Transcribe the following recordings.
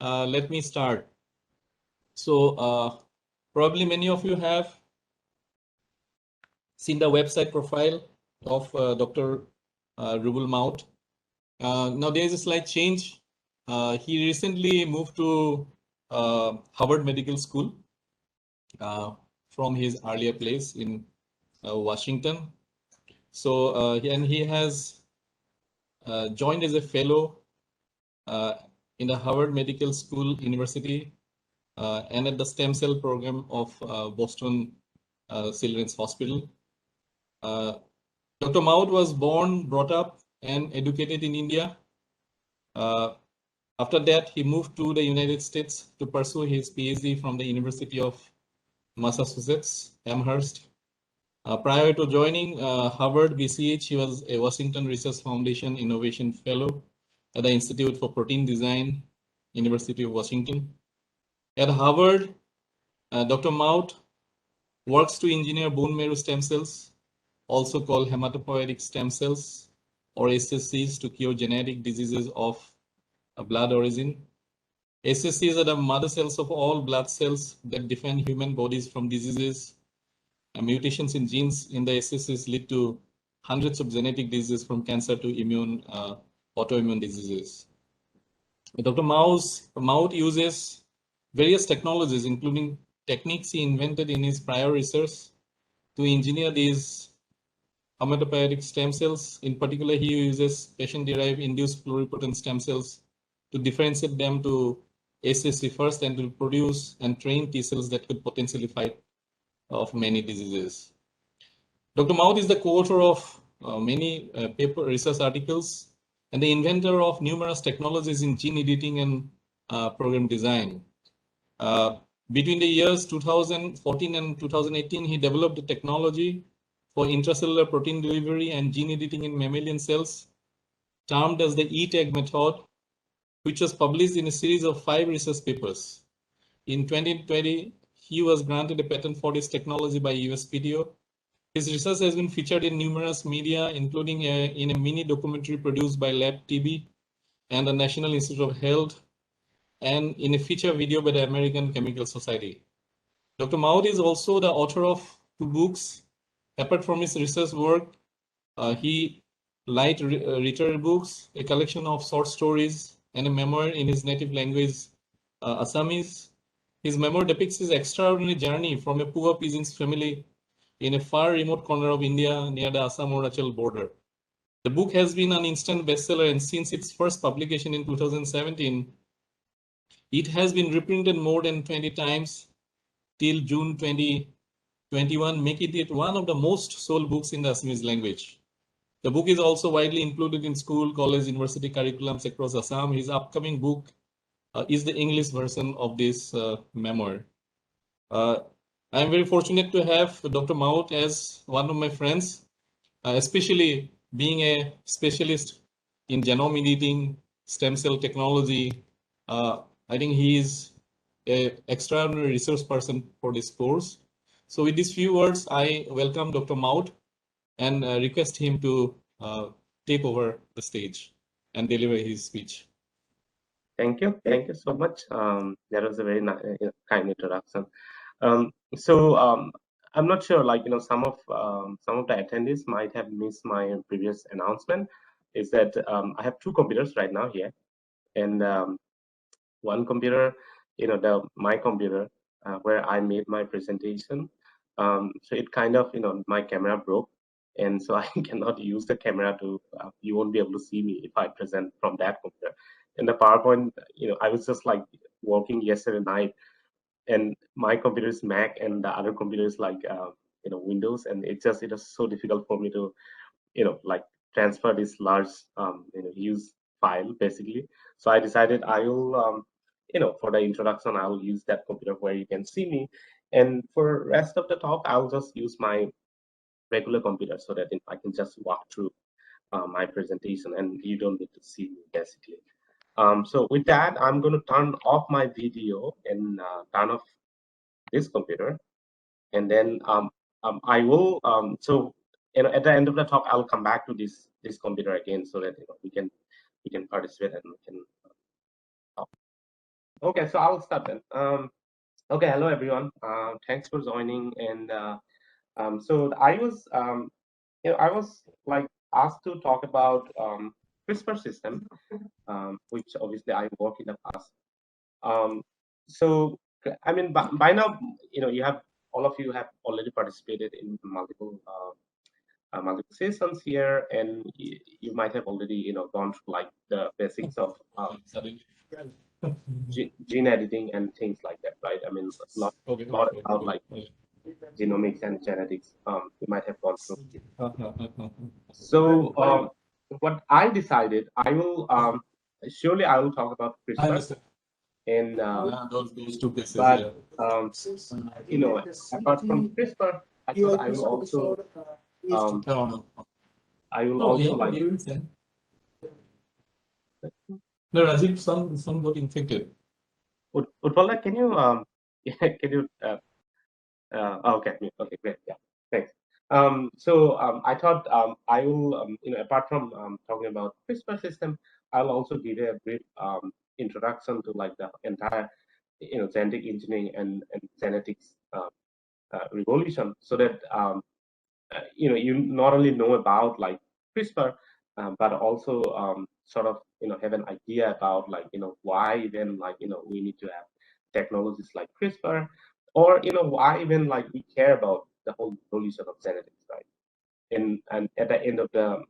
let me start. So probably many of you have seen the website profile of Dr. Rubul Mout. Now there is a slight change. He recently moved to Harvard Medical School from his earlier place in Washington. So and he has joined as a fellow in the Harvard Medical School University and at the stem cell program of Boston Children's Hospital. Dr. Mout was born, brought up, and educated in India. After that, he moved to the United States to pursue his PhD from the University of Massachusetts, Amherst. Prior to joining Harvard BCH, he was a Washington Research Foundation Innovation Fellow at the Institute for Protein Design, University of Washington. At Harvard, Dr. Mout works to engineer bone marrow stem cells, also called hematopoietic stem cells, or SSCs, to cure genetic diseases of blood origin. SSCs are the mother cells of all blood cells that defend human bodies from diseases. Mutations in genes in the SSCs lead to hundreds of genetic diseases, from cancer to autoimmune diseases. Dr. Mout uses various technologies, including techniques he invented in his prior research, to engineer these hematopoietic stem cells. In particular, he uses patient-derived induced pluripotent stem cells to differentiate them to SSC first and to produce and train T cells that could potentially fight of many diseases. Dr. Mout is the co-author of many paper research articles and the inventor of numerous technologies in gene editing and program design. Between the years 2014 and 2018, he developed a technology for intracellular protein delivery and gene editing in mammalian cells, termed as the ETAG method, which was published in a series of 5 research papers. In 2020, he was granted a patent for this technology by USPTO. His research has been featured in numerous media, including in a mini documentary produced by Lab TV and the National Institute of Health, and in a feature video by the American Chemical Society. Dr. Mout is also the author of 2 books. Apart from his research work, he literary books, a collection of short stories, and a memoir in his native language, Assamese. His memoir depicts his extraordinary journey from a poor peasant's family in a far remote corner of India near the Assam-Arunachal border. The book has been an instant bestseller, and since its first publication in 2017, it has been reprinted more than 20 times till June 2021, making it one of the most sold books in the Assamese language. The book is also widely included in school, college, university curriculums across Assam. His upcoming book is the English version of this memoir. I am very fortunate to have Dr. Mout as one of my friends, especially being a specialist in genome editing, stem cell technology. I think he is an extraordinary resource person for this course. So with these few words, I welcome Dr. Mout and request him to take over the stage and deliver his speech. Thank you so much. That was a very kind introduction. I'm not sure, some of the attendees might have missed my previous announcement. Is that I have 2 computers right now here, and one computer, my computer where I made my presentation. So it kind of, my camera broke, and so I cannot use the camera to. You won't be able to see me if I present from that computer. And the PowerPoint, I was just like working yesterday night, and my computer is Mac, and the other computer is like Windows, and it is so difficult for me to like transfer this large use file basically. So I decided I will for the introduction I will use that computer where you can see me, and for rest of the talk I'll just use my regular computer so that I can just walk through my presentation and you don't need to see me basically. So with that, I'm going to turn off my video and turn off this computer, and then I will so at the end of the talk I'll come back to this computer again so that we can participate and we can talk. Okay, so I'll start then. Okay, hello everyone. Thanks for joining. And so I was like asked to talk about CRISPR system, which obviously I worked in the past. So I mean, by now, you have all of you have already participated in multiple sessions here, and you might have already gone through like the basics of gene editing and things like that, right? I mean, a lot about like genomics and genetics. You might have gone through. So what I decided, I will surely I will talk about CRISPR, and those two pieces, but yeah. apart from CRISPR, I thought I will also like. No, Rajiv, some got infected. Utpala, can you can you okay, great, yeah, thanks. I thought I will, apart from talking about CRISPR system, I'll also give a brief introduction to like the entire, genetic engineering and genetics revolution, so that you not only know about like CRISPR, but also sort of have an idea about like why even like we need to have technologies like CRISPR, or why even like we care about the whole evolution of genetics, right? And at the end of the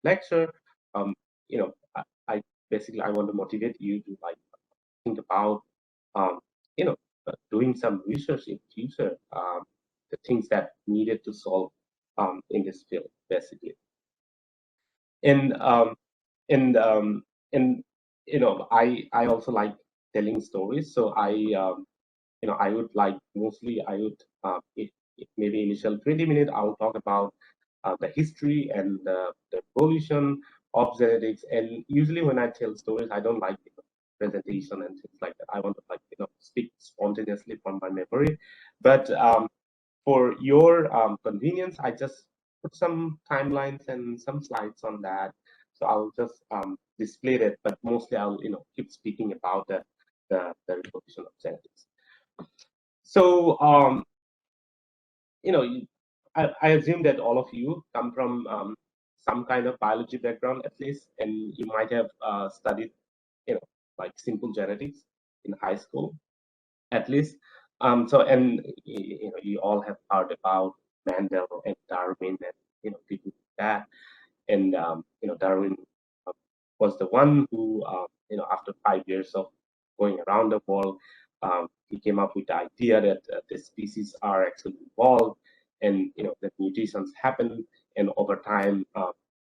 lecture, um, I basically I want to motivate you to like think about um, doing some research in future, the things that needed to solve in this field, basically. And and um, and I also like telling stories, so I would like mostly I would maybe initial 20 minutes I'll talk about the history and the evolution of genetics. And usually when I tell stories, I don't like presentation and things like that. I want to like speak spontaneously from my memory. But for your convenience, I just put some timelines and some slides on that. So I'll just display it, but mostly I'll keep speaking about the evolution of genetics. So I assume that all of you come from some kind of biology background at least, and you might have studied like simple genetics in high school at least. So and you all have heard about Mendel and Darwin and people like that. And Darwin uh, was the one who after 5 years of going around the world, he came up with the idea that the species are actually evolved, and that mutations happen, and over time,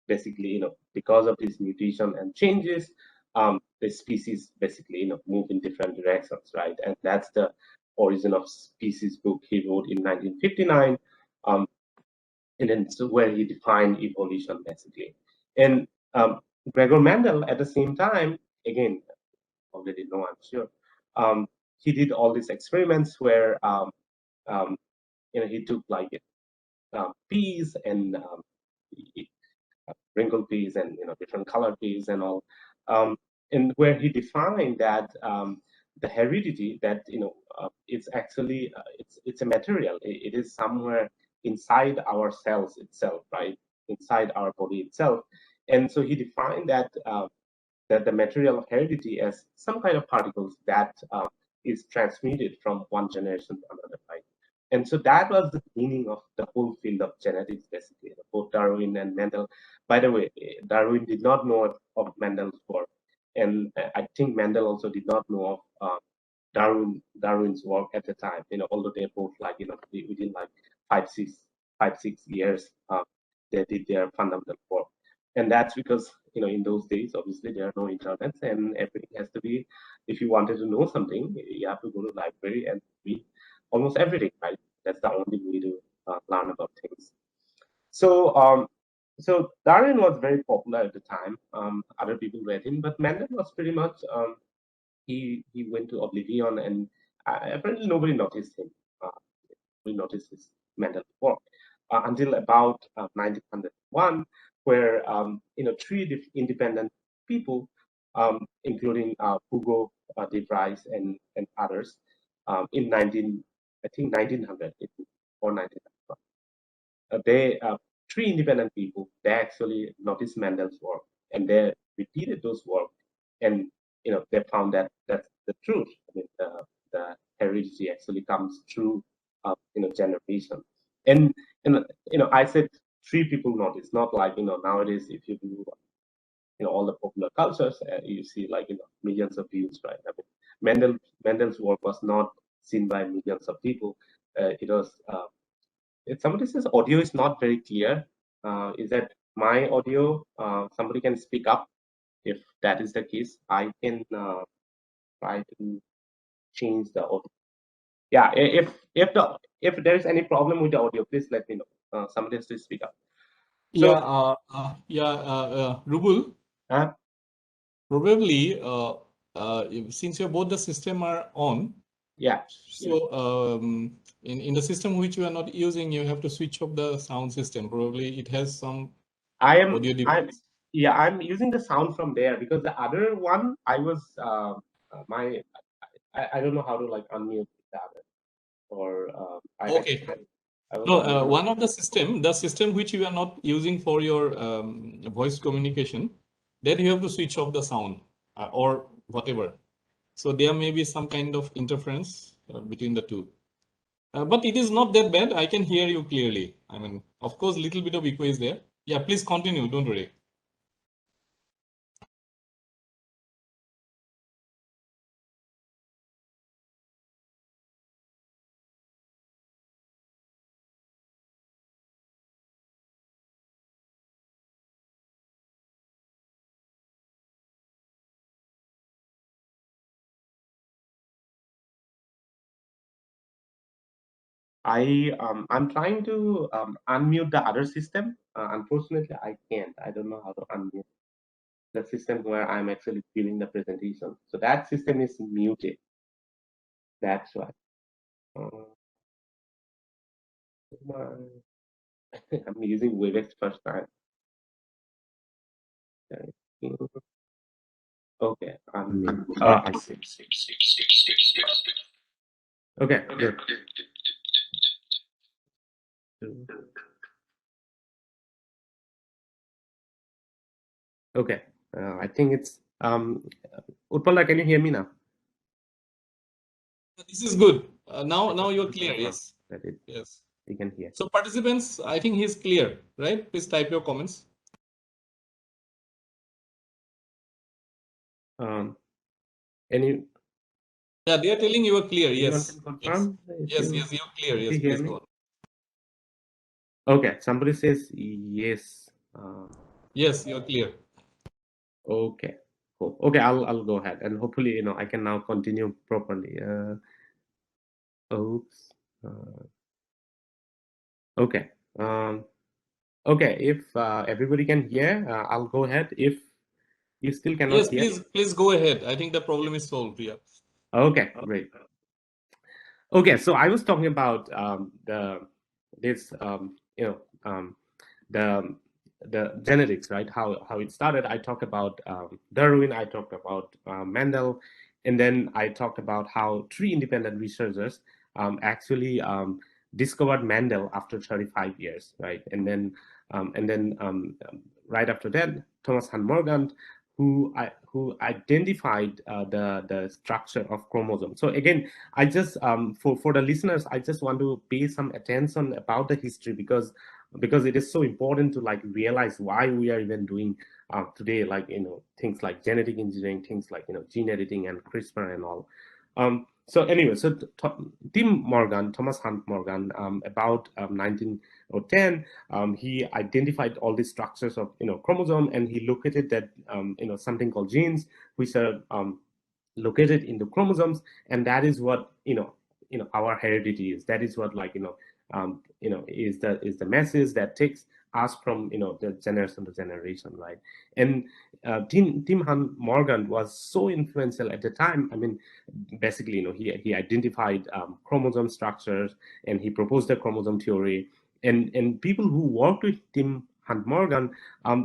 basically because of this mutation and changes, the species basically move in different directions, right? And that's the origin of species book he wrote in 1959. And then so where he defined evolution basically. And Gregor Mendel at the same time, again, already know I'm sure, he did all these experiments where um, he took like peas and wrinkled peas and different colored peas and all, and where he defined that the heredity that it's actually it's a material. It is somewhere inside our cells itself, right? Inside our body itself. And so he defined that that the material of heredity as some kind of particles that is transmitted from one generation to another, right? And so that was the meaning of the whole field of genetics, basically, both Darwin and Mendel. By the way, Darwin did not know of Mendel's work, and I think Mendel also did not know of Darwin's work at the time. Although they both like within like 5 6 years, they did their fundamental work. And that's because in those days obviously there are no internets, and everything has to be, if you wanted to know something, you have to go to the library and read almost everything, right? That's the only way to learn about things. So so Darwin was very popular at the time. Other people read him, but Mendel was pretty much he went to oblivion, and apparently nobody noticed him. We noticed his Mendel's work until about 1901, where three independent people, including Hugo De Vries and others in 1900 or 1900. They three independent people, they actually noticed Mendel's work and they repeated those work, and they found that that's the truth. I mean, the heredity actually comes through generation. And I said three people noticed, not like nowadays if you do all the popular cultures, you see like millions of views, right? I mean, Mendel's work was not seen by millions of people. It was if somebody says audio is not very clear, is that my audio? Somebody can speak up if that is the case. I can try to change the audio. Yeah, if there is any problem with the audio, please let me know. Somebody has to speak up. So Rubul, uh, probably since both the system are on, yeah. So in the system which you are not using, you have to switch off the sound system. Probably it has some audio device. I'm using the sound from there because the other one I was I don't know how to like unmute the other or Okay. I was No, one of the system which you are not using for your voice communication, then you have to switch off the sound or whatever. So there may be some kind of interference between the two. But it is not that bad. I can hear you clearly. I mean, of course, little bit of echo is there. Yeah, please continue. Don't worry. I'm trying to unmute the other system. Unfortunately, I can't. I don't know how to unmute the system where I'm actually viewing the presentation. So that system is muted. That's why. I'm using Webex first time. Okay, unmute. I see. Okay, good. Okay, I think it's Utpala, can you hear me now? This is good. Now you're clear. Yes. Yes. We can hear. So participants, I think he's clear, right? Please type your comments. Any? Yeah, they are telling you are clear. Yes. Confirm yes, you're clear. Yes, please go on. Okay, somebody says yes. Yes, you're clear. Okay, cool. Okay, I'll go ahead and hopefully I can now continue properly. Oops. Okay. Okay. If everybody can hear, I'll go ahead. If you still cannot hear, please go ahead. I think the problem is solved. Yeah. Okay, great. Okay, so I was talking about the genetics, right? How it started. I talked about Darwin. I talked about Mendel, and then I talked about how three independent researchers actually discovered Mendel after 35 years, right? And then right after that, Thomas Hunt Morgan, who identified the structure of chromosomes. So again, I just for the listeners, I just want to pay some attention about the history because it is so important to like realize why we are even doing today, like things like genetic engineering, things like gene editing and CRISPR and all. So anyway, so Thomas Hunt Morgan, about 1910, he identified all these structures of chromosome, and he located that something called genes, which are located in the chromosomes, and that is what our heredity is. That is what is the message that takes us from the generation to generation, right? And Tim Hunt Morgan was so influential at the time. I mean, basically, he identified chromosome structures, and he proposed the chromosome theory. And people who worked with Tim Hunt Morgan,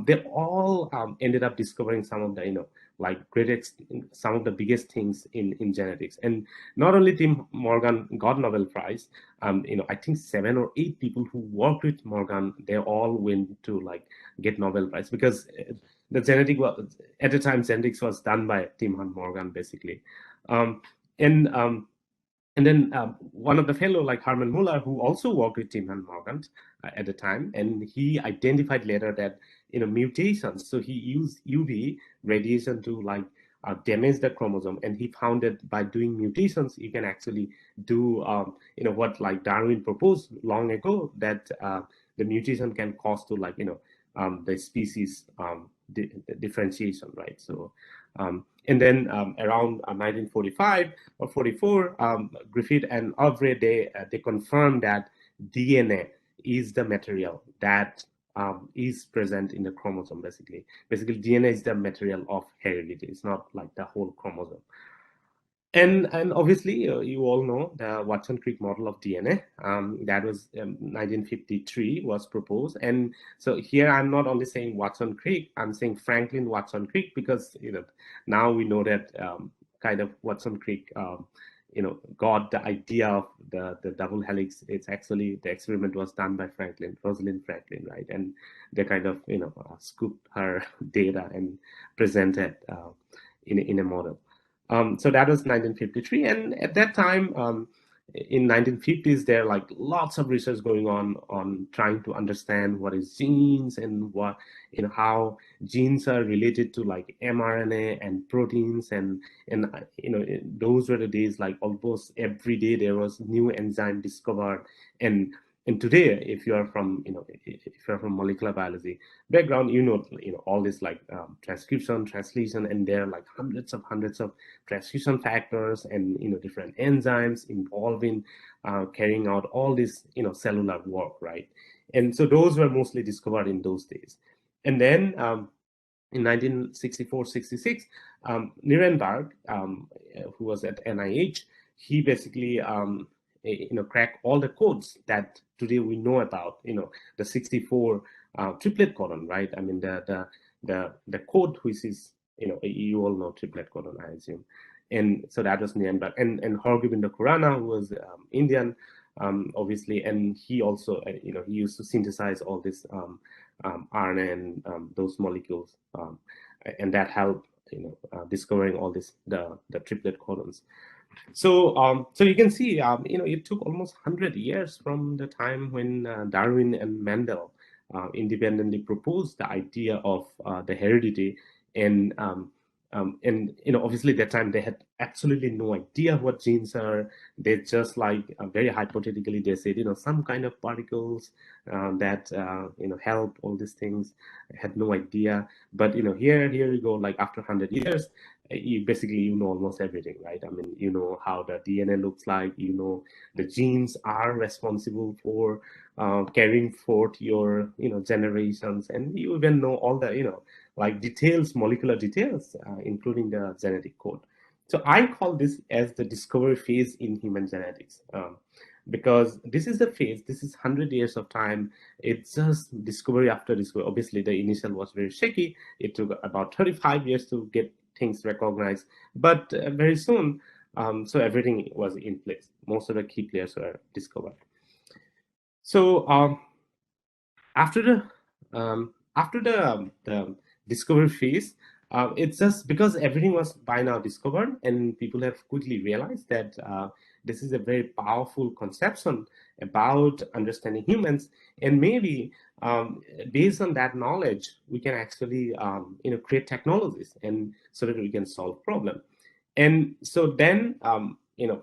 they all ended up discovering some of the like some of the biggest things in genetics. And not only Tim Morgan got Nobel Prize, I think 7 or 8 people who worked with Morgan, they all went to like get Nobel Prize, because the genetic was, at the time, genetics was done by Tim Hunt Morgan basically. Um, and and then one of the fellow like Herman Muller, who also worked with Tim and Morgan at the time, and he identified later that mutations. So he used UV radiation to like damage the chromosome, and he found that by doing mutations, you can actually do what like Darwin proposed long ago, that the mutation can cause to like the species differentiation, right? So and then around 1945 or 44, Griffith and Avery, they confirmed that DNA is the material that is present in the chromosome. Basically, DNA is the material of heredity. It's not like the whole chromosome. And obviously, you all know the Watson-Crick model of DNA. That was 1953 was proposed. And so here I'm not only saying Watson-Crick, I'm saying Franklin Watson-Crick, because now we know that kind of Watson-Crick got the idea of the double helix. It's actually, the experiment was done by Rosalind Franklin, right? And they kind of scooped her data and presented in a model. So that was 1953, and at that time, in 1950s, there are like lots of research going on trying to understand what is genes and what how genes are related to like mRNA and proteins, and those were the days like almost every day there was new enzyme discovered. And today, if you are from molecular biology background, all this like transcription, translation, and there are like hundreds of transcription factors and different enzymes involved in carrying out all this cellular work, right? And so those were mostly discovered in those days. And then in 1964-66, Nirenberg, who was at NIH, he basically cracked all the codes that today we know about. The 64 triplet codon, right? I mean the code which is you all know triplet codon, I assume. And so that was Nirenberg, and Hargobind Khurana, who was Indian, obviously, and he also he used to synthesize all this RNA and those molecules, and that helped discovering all this the triplet codons. So so you can see it took almost 100 years from the time when Darwin and Mendel independently proposed the idea of the heredity. And obviously that time they had absolutely no idea what genes are. They just like very hypothetically they said some kind of particles that help all these things. I had no idea. But here you go, like after 100 years, you basically know almost everything, right? I mean, how the DNA looks like, the genes are responsible for carrying forth your generations, and you even know all the like details, molecular details, including the genetic code. So I call this as the discovery phase in human genetics, because this is the phase, this is 100 years of time. It's just discovery after discovery. Obviously the initial was very shaky. It took about 35 years to get things recognized, but very soon, so everything was in place. Most of the key players were discovered. So after the discovery phase, it's just because everything was by now discovered, and people have quickly realized that this is a very powerful conception about understanding humans, and maybe based on that knowledge, we can actually create technologies, and so that we can solve problems. And so then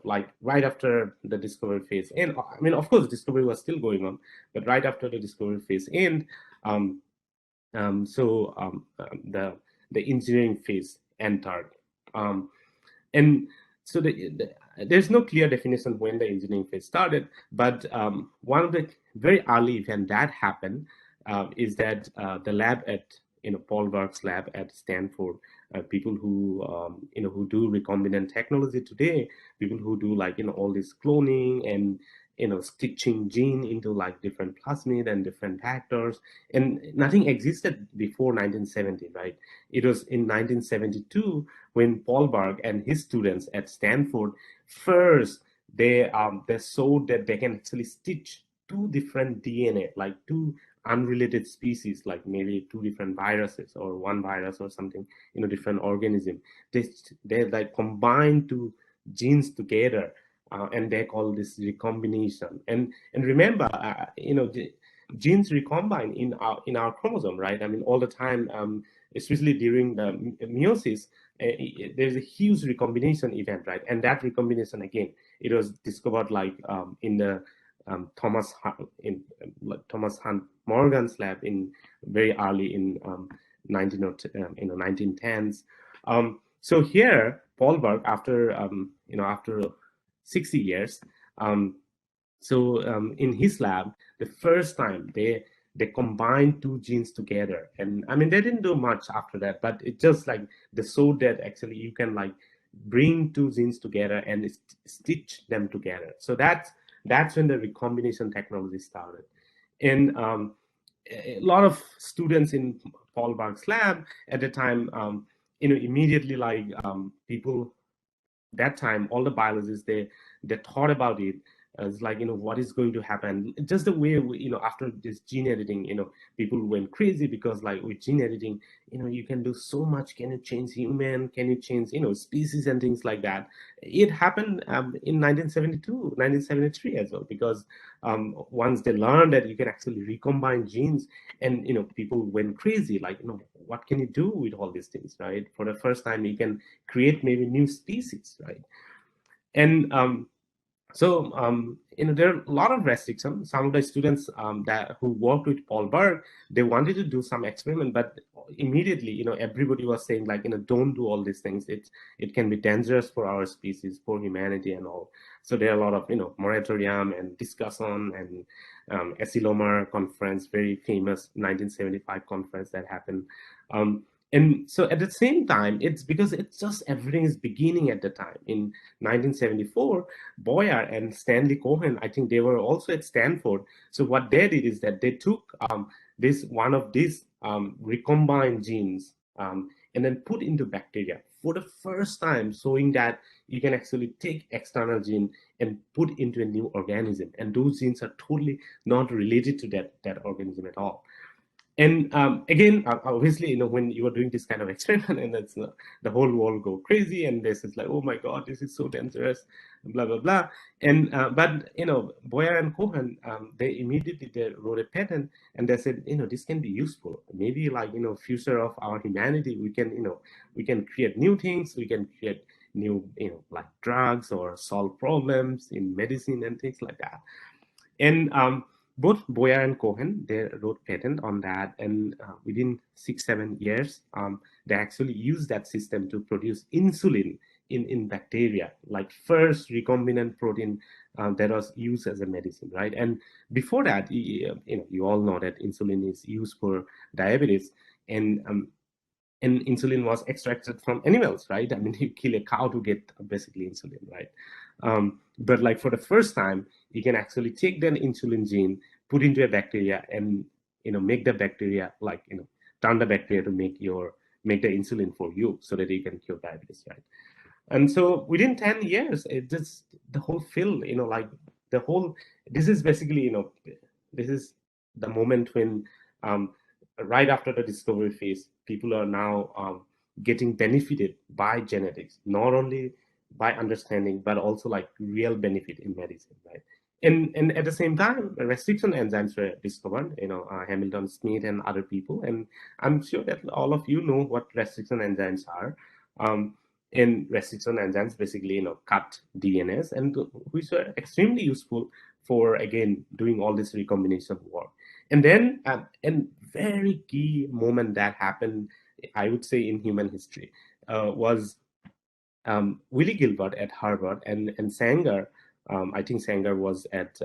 like right after the discovery phase, and I mean, of course discovery was still going on, but right after the discovery phase end, the engineering phase entered. And so there's no clear definition when the engineering phase started, but one of the very early event that happened is that the lab at Paul Berg's lab at Stanford, people who who do recombinant technology today, people who do like all this cloning stitching gene into like different plasmid and different vectors, and nothing existed before 1970, right? It was in 1972 when Paul Berg and his students at Stanford first they showed that they can actually stitch two different DNA, like two unrelated species, like maybe two different viruses or one virus or something, different organism. They like combine two genes together, and they call this recombination. And remember, genes recombine in our chromosome, right? I mean, all the time, especially during the meiosis, there's a huge recombination event, right? And that recombination, again, it was discovered like in the Thomas Hunt Morgan's lab in very early in 1910s. So here, Paul Berg, after 60 years, in his lab, the first time they combined two genes together, and I mean they didn't do much after that, but it just like they showed that actually you can like bring two genes together and stitch them together. So that's when the recombination technology started, and a lot of students in Paul Berg's lab at the time, immediately like people that time, all the biologists they thought about it as like, what is going to happen. Just the way after this gene editing, people went crazy because like with gene editing, you can do so much. Can you change human? Can you change species and things like that? It happened in 1972, 1973 as well, because once they learned that you can actually recombine genes, and people went crazy, like, what can you do with all these things, right? For the first time you can create maybe new species, right? And there are a lot of restrictions. Some of the students that who worked with Paul Berg, they wanted to do some experiment, but immediately, everybody was saying like, don't do all these things. It can be dangerous for our species, for humanity, and all. So there are a lot of moratorium and discussion, and Asilomar conference, very famous 1975 conference that happened. And so at the same time, it's because it's just everything is beginning at the time. In 1974, Boyer and Stanley Cohen, I think they were also at Stanford. So what they did is that they took this one of these recombined genes and then put into bacteria for the first time, showing that you can actually take external gene and put into a new organism, and those genes are totally not related to that organism at all. And again, obviously, when you are doing this kind of experiment, and that's the whole world go crazy, and this is like, oh my god, this is so dangerous, blah blah blah. And but Boyer and Cohen, they immediately they wrote a patent, and they said, this can be useful. Maybe like future of our humanity, we can create new things, we can create new like drugs or solve problems in medicine and things like that. And both Boyer and Cohen, they wrote patent on that, and within 6-7 years, they actually used that system to produce insulin in bacteria, like first recombinant protein that was used as a medicine, right? And before that, you all know that insulin is used for diabetes, and insulin was extracted from animals, right? I mean, you kill a cow to get basically insulin, right? But like for the first time, you can actually take that insulin gene, put into a bacteria, and make the bacteria like turn the bacteria to make the insulin for you, so that you can cure diabetes, right? And so within 10 years, it just the whole field, like the whole, this is basically, this is the moment when right after the discovery phase, people are now getting benefited by genetics, not only by understanding, but also like real benefit in medicine, right? And at the same time, restriction enzymes were discovered, Hamilton Smith and other people, and I'm sure that all of you know what restriction enzymes are. And restriction enzymes basically, cut DNAs, and which are extremely useful for, again, doing all this recombination work. And then, and very key moment that happened, I would say, in human history, was Willie Gilbert at Harvard and Sanger. I think Sanger was at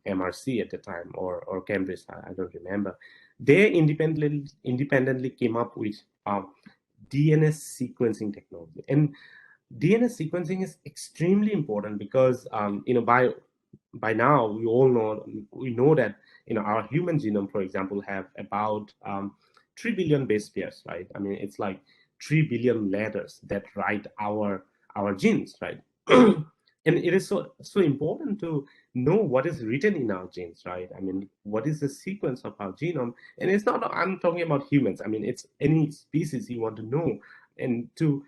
MRC at the time, or Cambridge. I don't remember. They independently came up with DNA sequencing technology. And DNA sequencing is extremely important because, by by now we know that our human genome, for example, have about 3 billion base pairs, right? I mean, it's like 3 billion letters that write our genes, right? And it is so important to know what is written in our genes, right? I mean, what is the sequence of our genome? And it's not, I'm talking about humans, I mean, it's any species you want to know, and to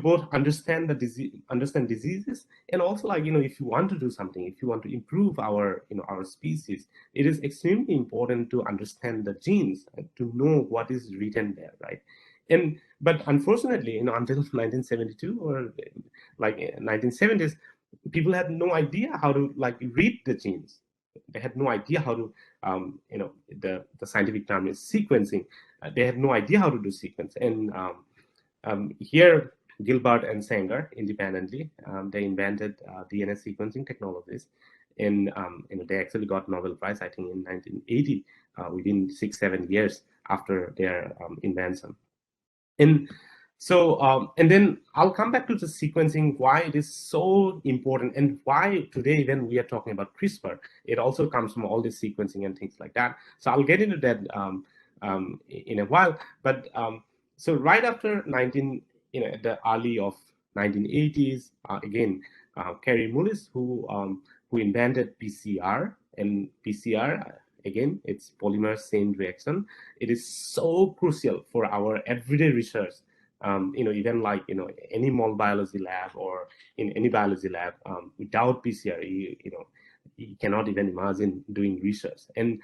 both understand the disease, understand diseases, and also, like, if you want to do something, if you want to improve our our species, it is extremely important to understand the genes and to know what is written there, right? And but unfortunately, until 1972 or like 1970s, people had no idea how to like read the genes. They had no idea how to the scientific term is sequencing. They had no idea how to do sequence. And here, Gilbert and Sanger independently, they invented DNA sequencing technologies, and they actually got Nobel Prize, I think, in 1980, within 6-7 years after their invention. And so, and then I'll come back to the sequencing, why it is so important, and why today when we are talking about CRISPR, it also comes from all this sequencing and things like that. So I'll get into that in a while. But so right after at the early of 1980s, again, Carey Mullis, who invented PCR, and PCR, again, it's polymer chain reaction. It is so crucial for our everyday research. Even like any mold biology lab or in any biology lab, without PCR, you cannot even imagine doing research. And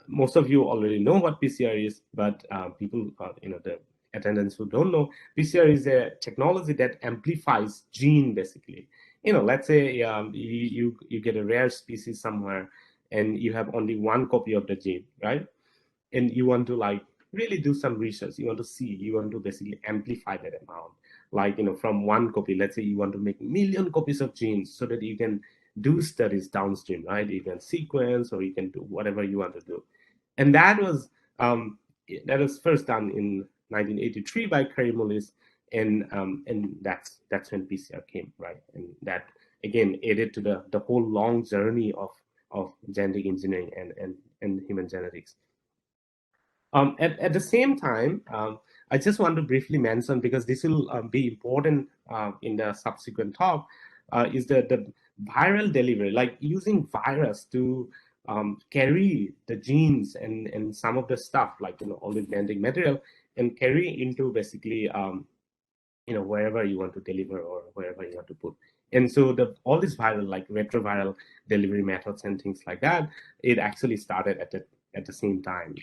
most of you already know what PCR is, but people, the attendants who don't know, PCR is a technology that amplifies gene, basically. Let's say you get a rare species somewhere, and you have only one copy of the gene, right? And you want to like really do some research, you want to see, you want to basically amplify that amount, like from one copy, let's say you want to make million copies of genes so that you can do studies downstream, right? You can sequence, or you can do whatever you want to do. And that was first done in 1983 by Carey Mullis, and that's when PCR came, right? And that again added to the whole long journey of genetic engineering and human genetics. At the same time, I just want to briefly mention, because this will be important in the subsequent talk, is the viral delivery, like using virus to carry the genes and some of the stuff, like all the genetic material, and carry into basically wherever you want to deliver or wherever you want to put. And so all this viral, like retroviral delivery methods and things like that, it actually started at the same time.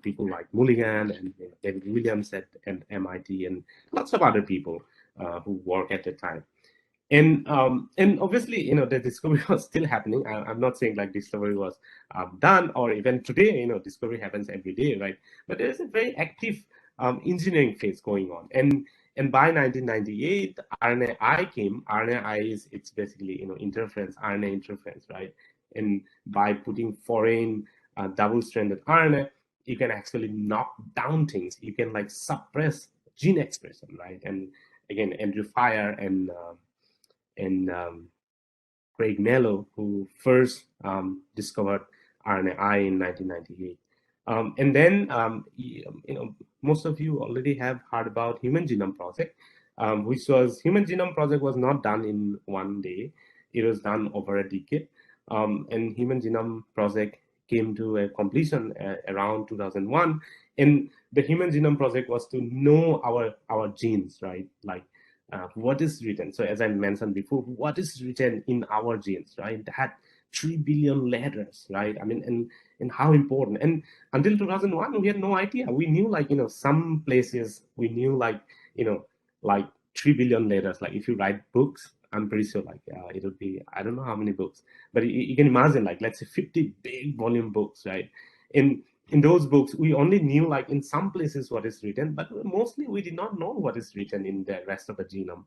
People like Mulligan and David Williams at MIT, and lots of other people who work at the time. And obviously, the discovery was still happening. I'm not saying like discovery was done, or even today, discovery happens every day, right? But there is a very active engineering phase going on. And by 1998, RNAi came. RNAi is, it's basically interference, RNA interference, right? And by putting foreign double-stranded RNA, you can actually knock down things. You can like suppress gene expression, right? And again, Andrew Fire and Craig Mello, who first discovered RNAi in 1998. And then, most of you already have heard about Human Genome Project, which was, Human Genome Project was not done in one day. It was done over a decade. And Human Genome Project came to a completion around 2001. And the Human Genome Project was to know our genes, right? Like what is written. So as I mentioned before, what is written in our genes, right? That 3 billion letters, right? I mean, and how important. And until 2001, we had no idea. We knew like, some places we knew like, like 3 billion letters. Like if you write books, I'm pretty sure like it would be, I don't know how many books, but you can imagine like, let's say 50 big volume books, right? In those books, we only knew like in some places what is written, but mostly we did not know what is written in the rest of the genome.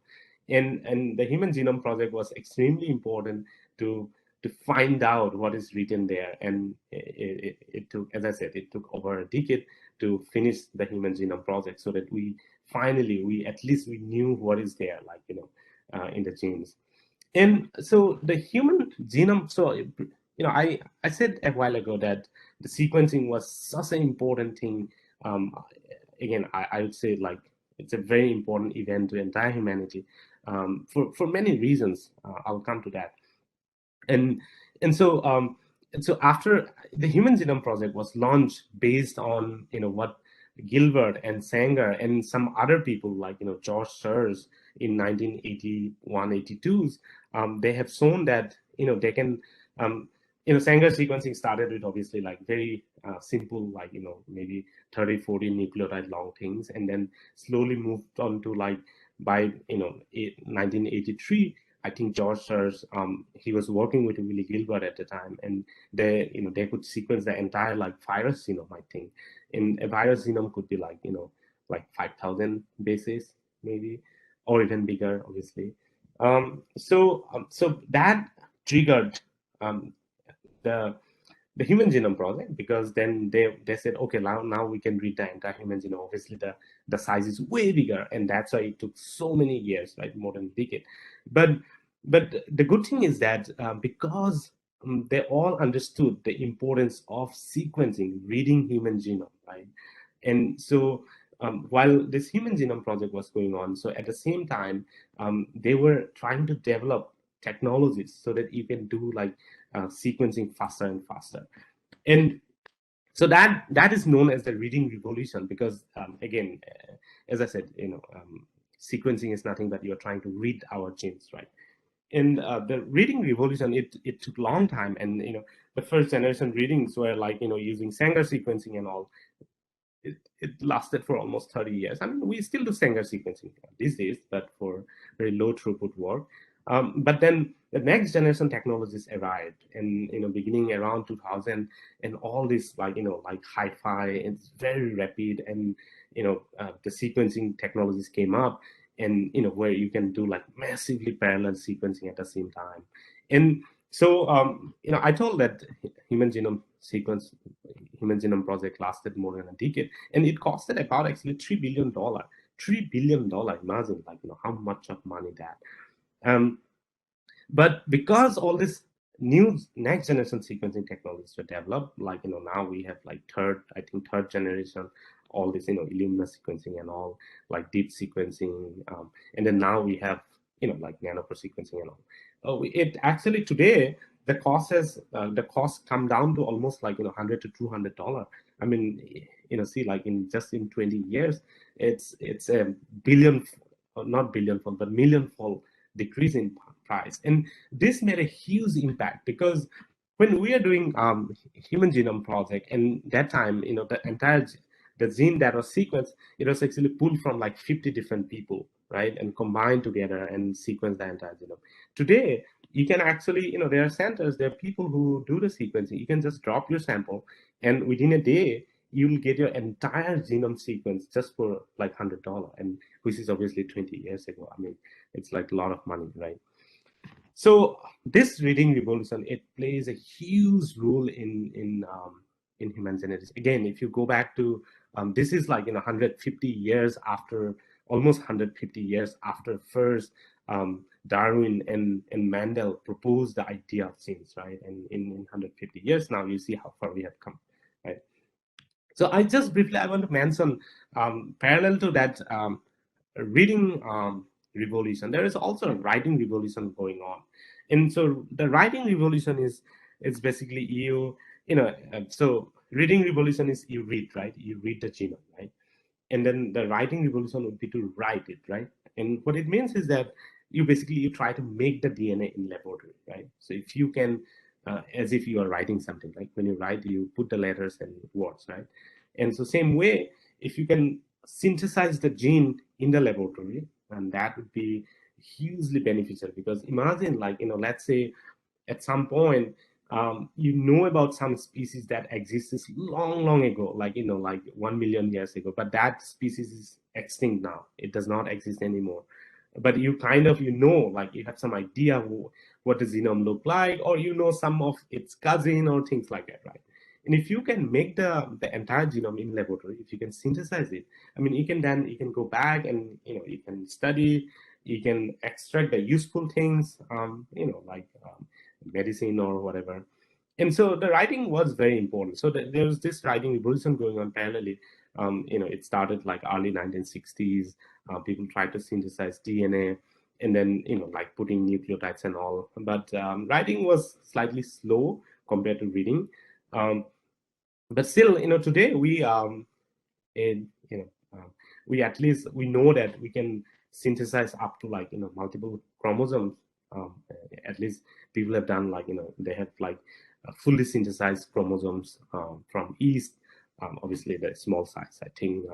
And the Human Genome Project was extremely important to find out what is written there. And it took, as I said, it took over a decade to finish the Human Genome Project, so that we finally, we at least we knew what is there, like in the genes. And so the human genome, so I said a while ago that the sequencing was such an important thing. Um, Again, I would say like it's a very important event to entire humanity, for many reasons. I'll come to that. and and so after the Human Genome Project was launched based on what Gilbert and Sanger and some other people like George Sears in 1981 82s, they have shown that they can Sanger sequencing started with obviously like very simple, like maybe 30-40 nucleotide long things, and then slowly moved on to like by 1983. I think George Sears, he was working with Willie Gilbert at the time, and they could sequence the entire like virus genome. I think, and a virus genome could be like like 5,000 bases maybe, or even bigger, obviously. So that triggered um, the Human Genome Project, because then they said, okay, now we can read the entire human genome. Obviously, the size is way bigger, and that's why it took so many years, right, more than a decade. But the good thing is that because they all understood the importance of sequencing, reading human genome, right, and so while this Human Genome Project was going on, so at the same time they were trying to develop technologies so that you can do like sequencing faster and faster. And so that is known as the reading revolution, because again, as I said, sequencing is nothing but you're trying to read our genes, right? And the reading revolution, it took a long time, and the first generation readings were like using Sanger sequencing and all. It lasted for almost 30 years. I mean, we still do Sanger sequencing these days, but for very low throughput work. But then the next generation technologies arrived, and beginning around 2000, and all this like like hi-fi, it's very rapid, and the sequencing technologies came up, and where you can do like massively parallel sequencing at the same time. And so I told that human genome sequence Human Genome Project lasted more than a decade, and it costed about actually $3 billion. $3 billion. Imagine, like how much of money that. Um, but because all this new next generation sequencing technologies were developed, like now we have like third generation, all this Illumina sequencing and all, like deep sequencing, and then now we have like nanopore sequencing and all. It actually today the cost come down to almost like $100 to $200. I mean, see, like in just in 20 years, it's a billion, not billion fold, but million fold decrease in price. And this made a huge impact, because when we are doing Human Genome Project, and that time the entire the gene that was sequenced, it was actually pulled from like 50 different people, right, and combined together and sequenced the entire genome. Today you can actually there are centers, there are people who do the sequencing. You can just drop your sample, and within a day you'll get your entire genome sequence just for like $100, and which is obviously 20 years ago. I mean, it's like a lot of money, right? So this reading revolution, it plays a huge role in human genetics. Again, if you go back to this is like 150 years after, almost 150 years after first Darwin and Mendel proposed the idea of genes, right? And in 150 years now, you see how far we have come, right? So I just briefly I want to mention parallel to that reading revolution, there is also a writing revolution going on. And so the writing revolution is basically so reading revolution is you read, right? You read the genome, right? And then the writing revolution would be to write it, right? And what it means is that you try to make the DNA in laboratory, right? So if you can as if you are writing something, like when you write, you put the letters and words, right? And so same way, if you can synthesize the gene in the laboratory, and that would be hugely beneficial. Because imagine, like let's say at some point about some species that existed long long ago, like like 1 million years ago, but that species is extinct now, it does not exist anymore. But you kind of like you have some idea what the genome look like, or some of its cousin or things like that, right? And if you can make the entire genome in laboratory, if you can synthesize it, I mean, you can go back and you can study, you can extract the useful things, like medicine or whatever. And so the writing was very important. So there was this writing revolution going on parallelly. It started like early 1960s. People tried to synthesize DNA, and then like putting nucleotides and all. But writing was slightly slow compared to reading. But still, today and we at least we know that we can synthesize up to like multiple chromosomes. At least people have done like they have like fully synthesized chromosomes from yeast. Obviously the small size, I think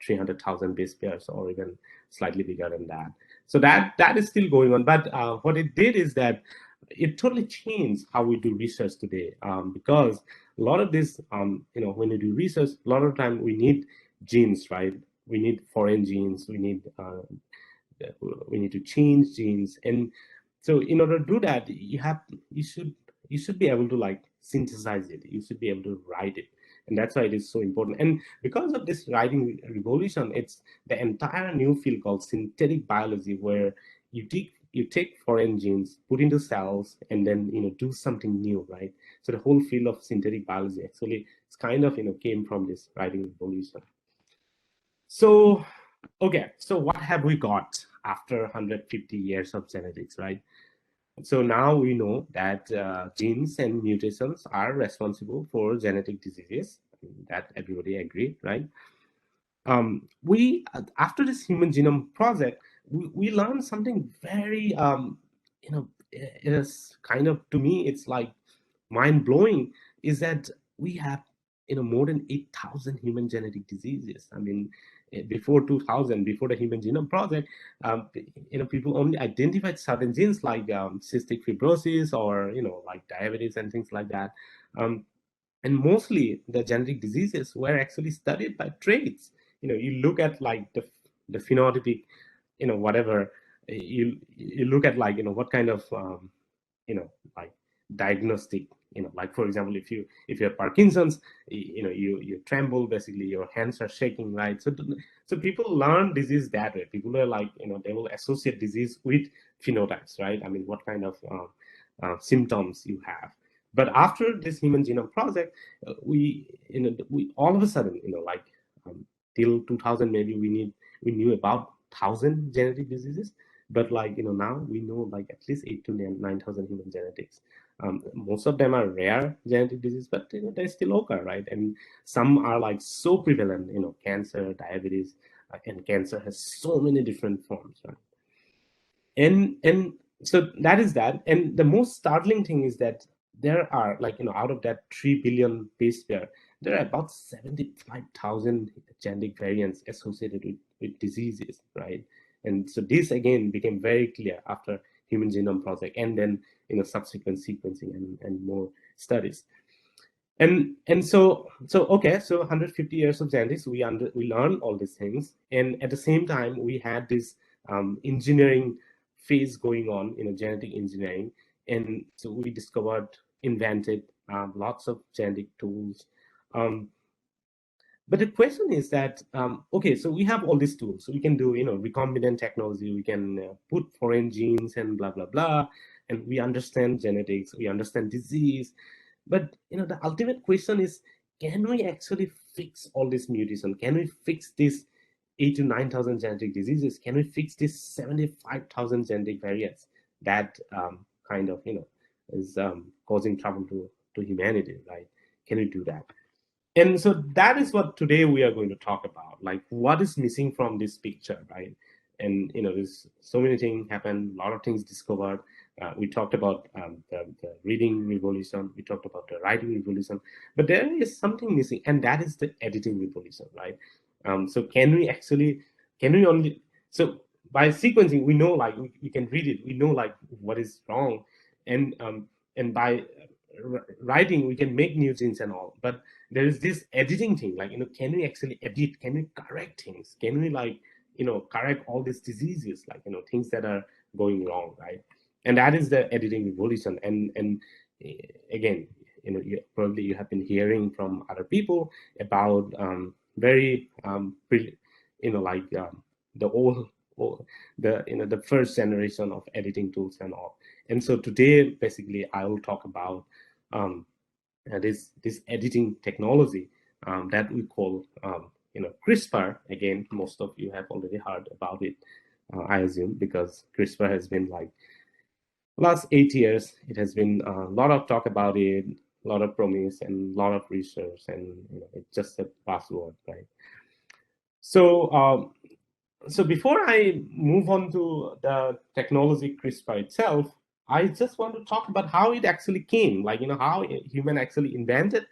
300,000 base pairs or even slightly bigger than that. So that is still going on. But what it did is that it totally changed how we do research today, because a lot of this, when you do research, a lot of time we need genes, right? We need foreign genes. We need to change genes, and so in order to do that, you should be able to like synthesize it. You should be able to write it, and that's why it is so important. And because of this writing revolution, it's the entire new field called synthetic biology, where you take foreign genes, put into cells, and then do something new, right? So the whole field of synthetic biology actually it's kind of came from this writing revolution. So okay, so what have we got after 150 years of genetics, right? So now we know that genes and mutations are responsible for genetic diseases. That everybody agreed, right? We After this human genome project, we learned something very it is kind of, to me it's like mind blowing, is that we have more than 8,000 human genetic diseases. I mean, before 2000, before the human genome project, people only identified certain genes like cystic fibrosis or like diabetes and things like that. Um, and mostly the genetic diseases were actually studied by traits. You look at like the phenotypic, whatever, you look at like what kind of like diagnostic, like for example, if you have Parkinson's, you tremble, basically your hands are shaking, right? So people learn disease that way. People are like, they will associate disease with phenotypes, right? I mean, what kind of symptoms you have. But after this human genome project, we all of a sudden, like till 2000 maybe we knew about 1,000 genetic diseases. But like now we know like at least 8 to 9,000 human genetics. Most of them are rare genetic disease, but they still occur, right? And some are like so prevalent, cancer, diabetes, and cancer has so many different forms, right? And so that is that. And the most startling thing is that there are like out of that 3 billion base pair, there are about 75,000 genetic variants associated with diseases, right? And so this again became very clear after human genome project, and then subsequent sequencing and more studies. And so okay, so 150 years of genetics, we learned all these things, and at the same time we had this engineering phase going on, genetic engineering. And so we discovered, invented lots of genetic tools. um, but the question is that, okay, so we have all these tools, so we can do recombinant technology, we can put foreign genes and blah blah blah, and we understand genetics, we understand disease. But the ultimate question is, can we actually fix all this mutation? Can we fix this 8 to 9,000 genetic diseases? Can we fix this 75,000 genetic variants that kind of is causing trouble to humanity, right? Can we do that? And so that is what today we are going to talk about, like what is missing from this picture, right? And there's so many things happen, a lot of things discovered. We talked about the reading revolution, we talked about the writing revolution, but there is something missing, and that is the editing revolution, right? So can we only, so by sequencing we know like we can read it, we know like what is wrong. And by writing we can make new genes and all. But there is this editing thing, like can we actually edit, can we correct things, can we like correct all these diseases, like things that are going wrong, right? And that is the editing revolution. Again, probably you have been hearing from other people about very like the the first generation of editing tools and all. And so today, basically, I will talk about this editing technology that we call CRISPR. Again, most of you have already heard about it, I assume, because CRISPR has been like last 8 years. It has been a lot of talk about it, a lot of promise, and a lot of research, and it's just a buzzword, right? So so before I move on to the technology CRISPR itself, I just want to talk about how it actually came, like how human actually invented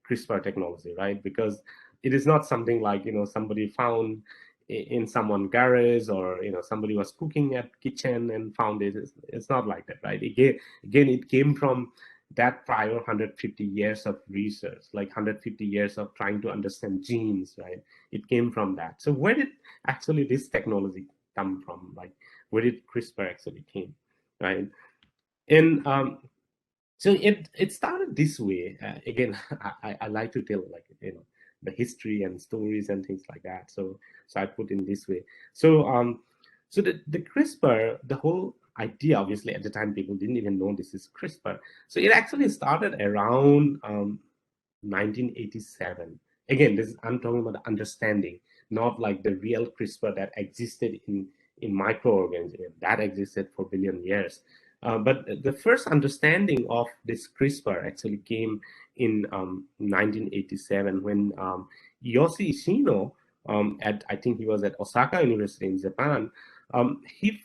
CRISPR technology, right? Because it is not something like somebody found in someone garage, or somebody was cooking at kitchen and found it. It's not like that, right? Again, it came from that prior 150 years of research, like 150 years of trying to understand genes, right? It came from that. So where did actually this technology come from? Like, where did CRISPR actually came, right? And so it started this way. Again, I like to tell, like, the history and stories and things like that. So I put in this way. So the CRISPR, the whole idea, obviously at the time people didn't even know this is CRISPR. So it actually started around 1987. Again, I'm talking about the understanding, not like the real CRISPR that existed in microorganisms that existed for billion years. But the first understanding of this CRISPR actually came in 1987 when Yoshi Ishino, I think he was at Osaka University in Japan. He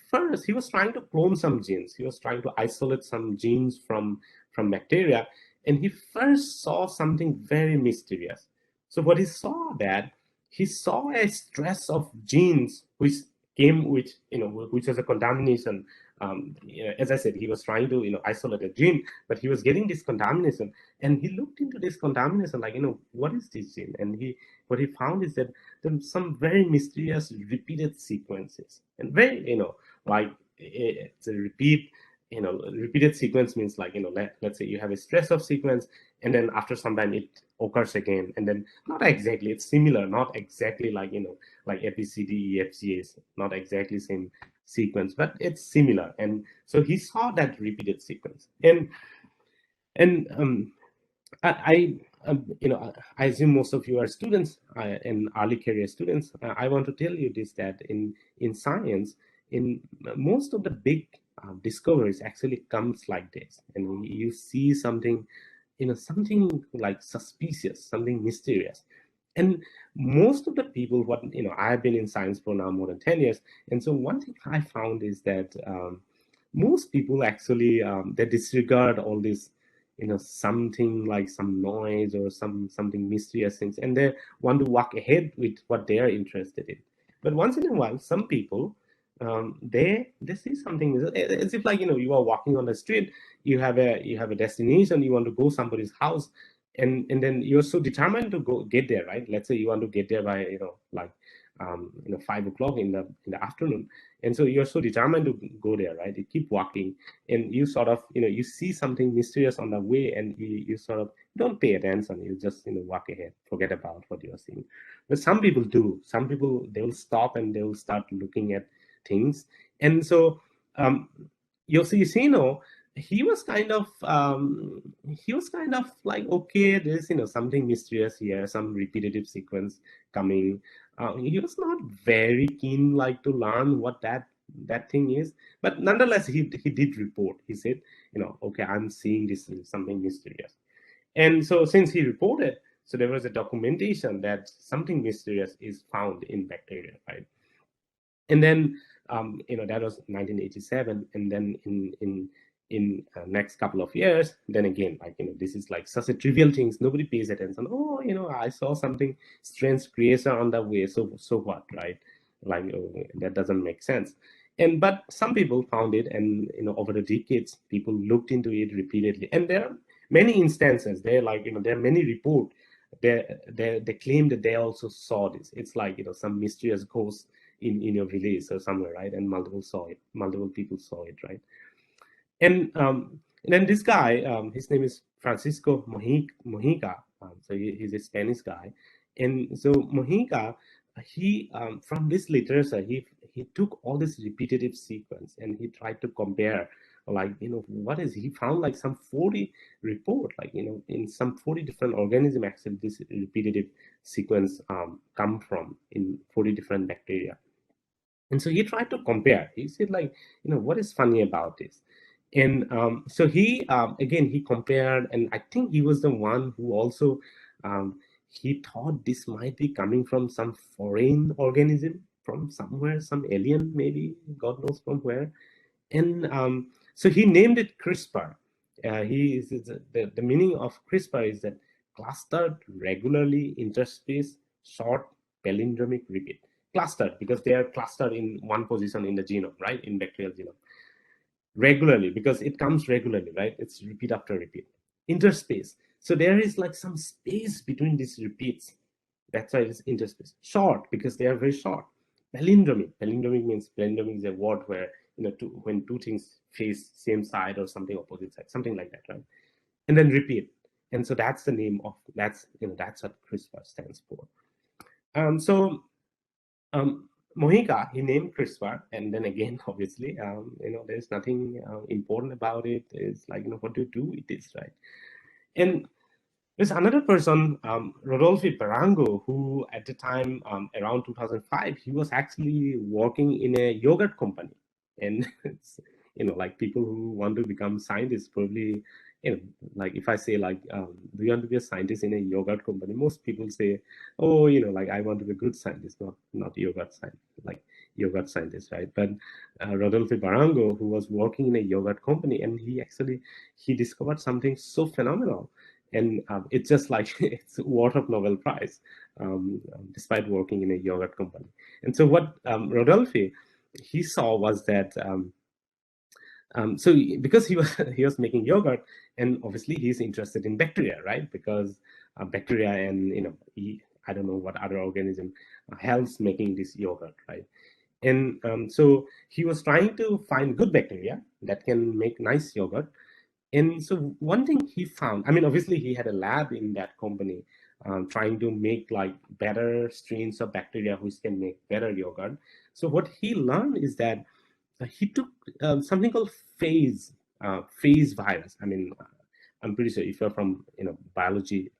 was trying to clone some genes. He was trying to isolate some genes from bacteria, and he first saw something very mysterious. So what he saw a stress of genes which came with which was a contamination. As I said, he was trying to isolate a gene, but he was getting this contamination, and he looked into this contamination like, what is this gene? And what he found is that there's some very mysterious repeated sequences, and very like it's a repeated sequence means like let's say you have a stress of sequence, and then after some time it occurs again, and then not exactly, it's similar, not exactly like like ABCDEFG is not exactly same sequence, but it's similar. And so he saw that repeated sequence, and I assume most of you are students and early career students. I want to tell you this, that in science, in most of the big discoveries actually comes like this, and you see something, something like suspicious, something mysterious. And most of the people, what I've been in science for now more than 10 years, and so one thing I found is that most people actually they disregard all this, something like some noise or something mysterious things, and they want to walk ahead with what they are interested in. But once in a while, some people they see something as if like you are walking on the street, you have a destination, you want to go somebody's house, and then you're so determined to go get there, right? Let's say you want to get there by 5 o'clock in the afternoon, and so you're so determined to go there, right? You keep walking, and you sort of you see something mysterious on the way, and you sort of don't pay attention, you just walk ahead, forget about what you're seeing. But some people do. Some people, they will stop and they will start looking at things. And so um Yoshihino, he was kind of like, okay, there's something mysterious here, some repetitive sequence coming. He was not very keen like to learn what that thing is, but nonetheless he did report. He said, okay, I'm seeing this something mysterious. And so since he reported, so there was a documentation that something mysterious is found in bacteria, right? And then that was 1987, and then in next couple of years, then again, like this is like such a trivial things, nobody pays attention. Oh, I saw something strange creation on the way, so what, right? Like, that doesn't make sense. And but some people found it, and over the decades people looked into it repeatedly, and there are many instances there, like there are many reports, they claim that they also saw this. It's like some mysterious ghost in your village or somewhere, right? And multiple people saw it, right? And then this guy, his name is Francisco Mojica. So he's a Spanish guy, and so Mojica, he from this literature, he took all this repetitive sequence and he tried to compare, like, what is, he found like some 40 report, like, in some 40 different organism actually this repetitive sequence come from in 40 different bacteria. And so he tried to compare. He said, like, what is funny about this? And so he, again, he compared, and I think he was the one who also, he thought this might be coming from some foreign organism, from somewhere, some alien, maybe, God knows from where. And so he named it CRISPR. The meaning of CRISPR is that clustered, regularly interspaced, short palindromic repeat. Clustered because they are clustered in one position in the genome, right? In bacterial genome. Regularly because it comes regularly, right? It's repeat after repeat. Interspace. So there is like some space between these repeats. That's why it's interspace. Short because they are very short. Palindromic. Palindromic is a word where, when two things face same side or something opposite side, something like that, right? And then repeat. And so that's the name of, that's what CRISPR stands for. So Mohica, he named CRISPR, and then again, obviously, there's nothing important about it. It's like, what do you do with this, right? And there's another person, Rodolfo Barango, who at the time, around 2005, he was actually working in a yogurt company. And, like people who want to become scientists probably, like if I say, like, do you want to be a scientist in a yogurt company? Most people say, oh, like I want to be a good scientist, not yogurt scientist, like yogurt scientist, right? But Rodolfo Barango, who was working in a yogurt company, and he discovered something so phenomenal. And it's just like it's worth of Nobel Prize, despite working in a yogurt company. And so what Rodolphe, he saw was that so because he was he was making yogurt, and obviously he's interested in bacteria, right? Because bacteria and I don't know what other organism helps making this yogurt, right? And so he was trying to find good bacteria that can make nice yogurt. And so one thing he found, I mean, obviously he had a lab in that company trying to make like better strains of bacteria which can make better yogurt. So what he learned is that he took something called phase virus. I mean, I'm pretty sure if you're from biology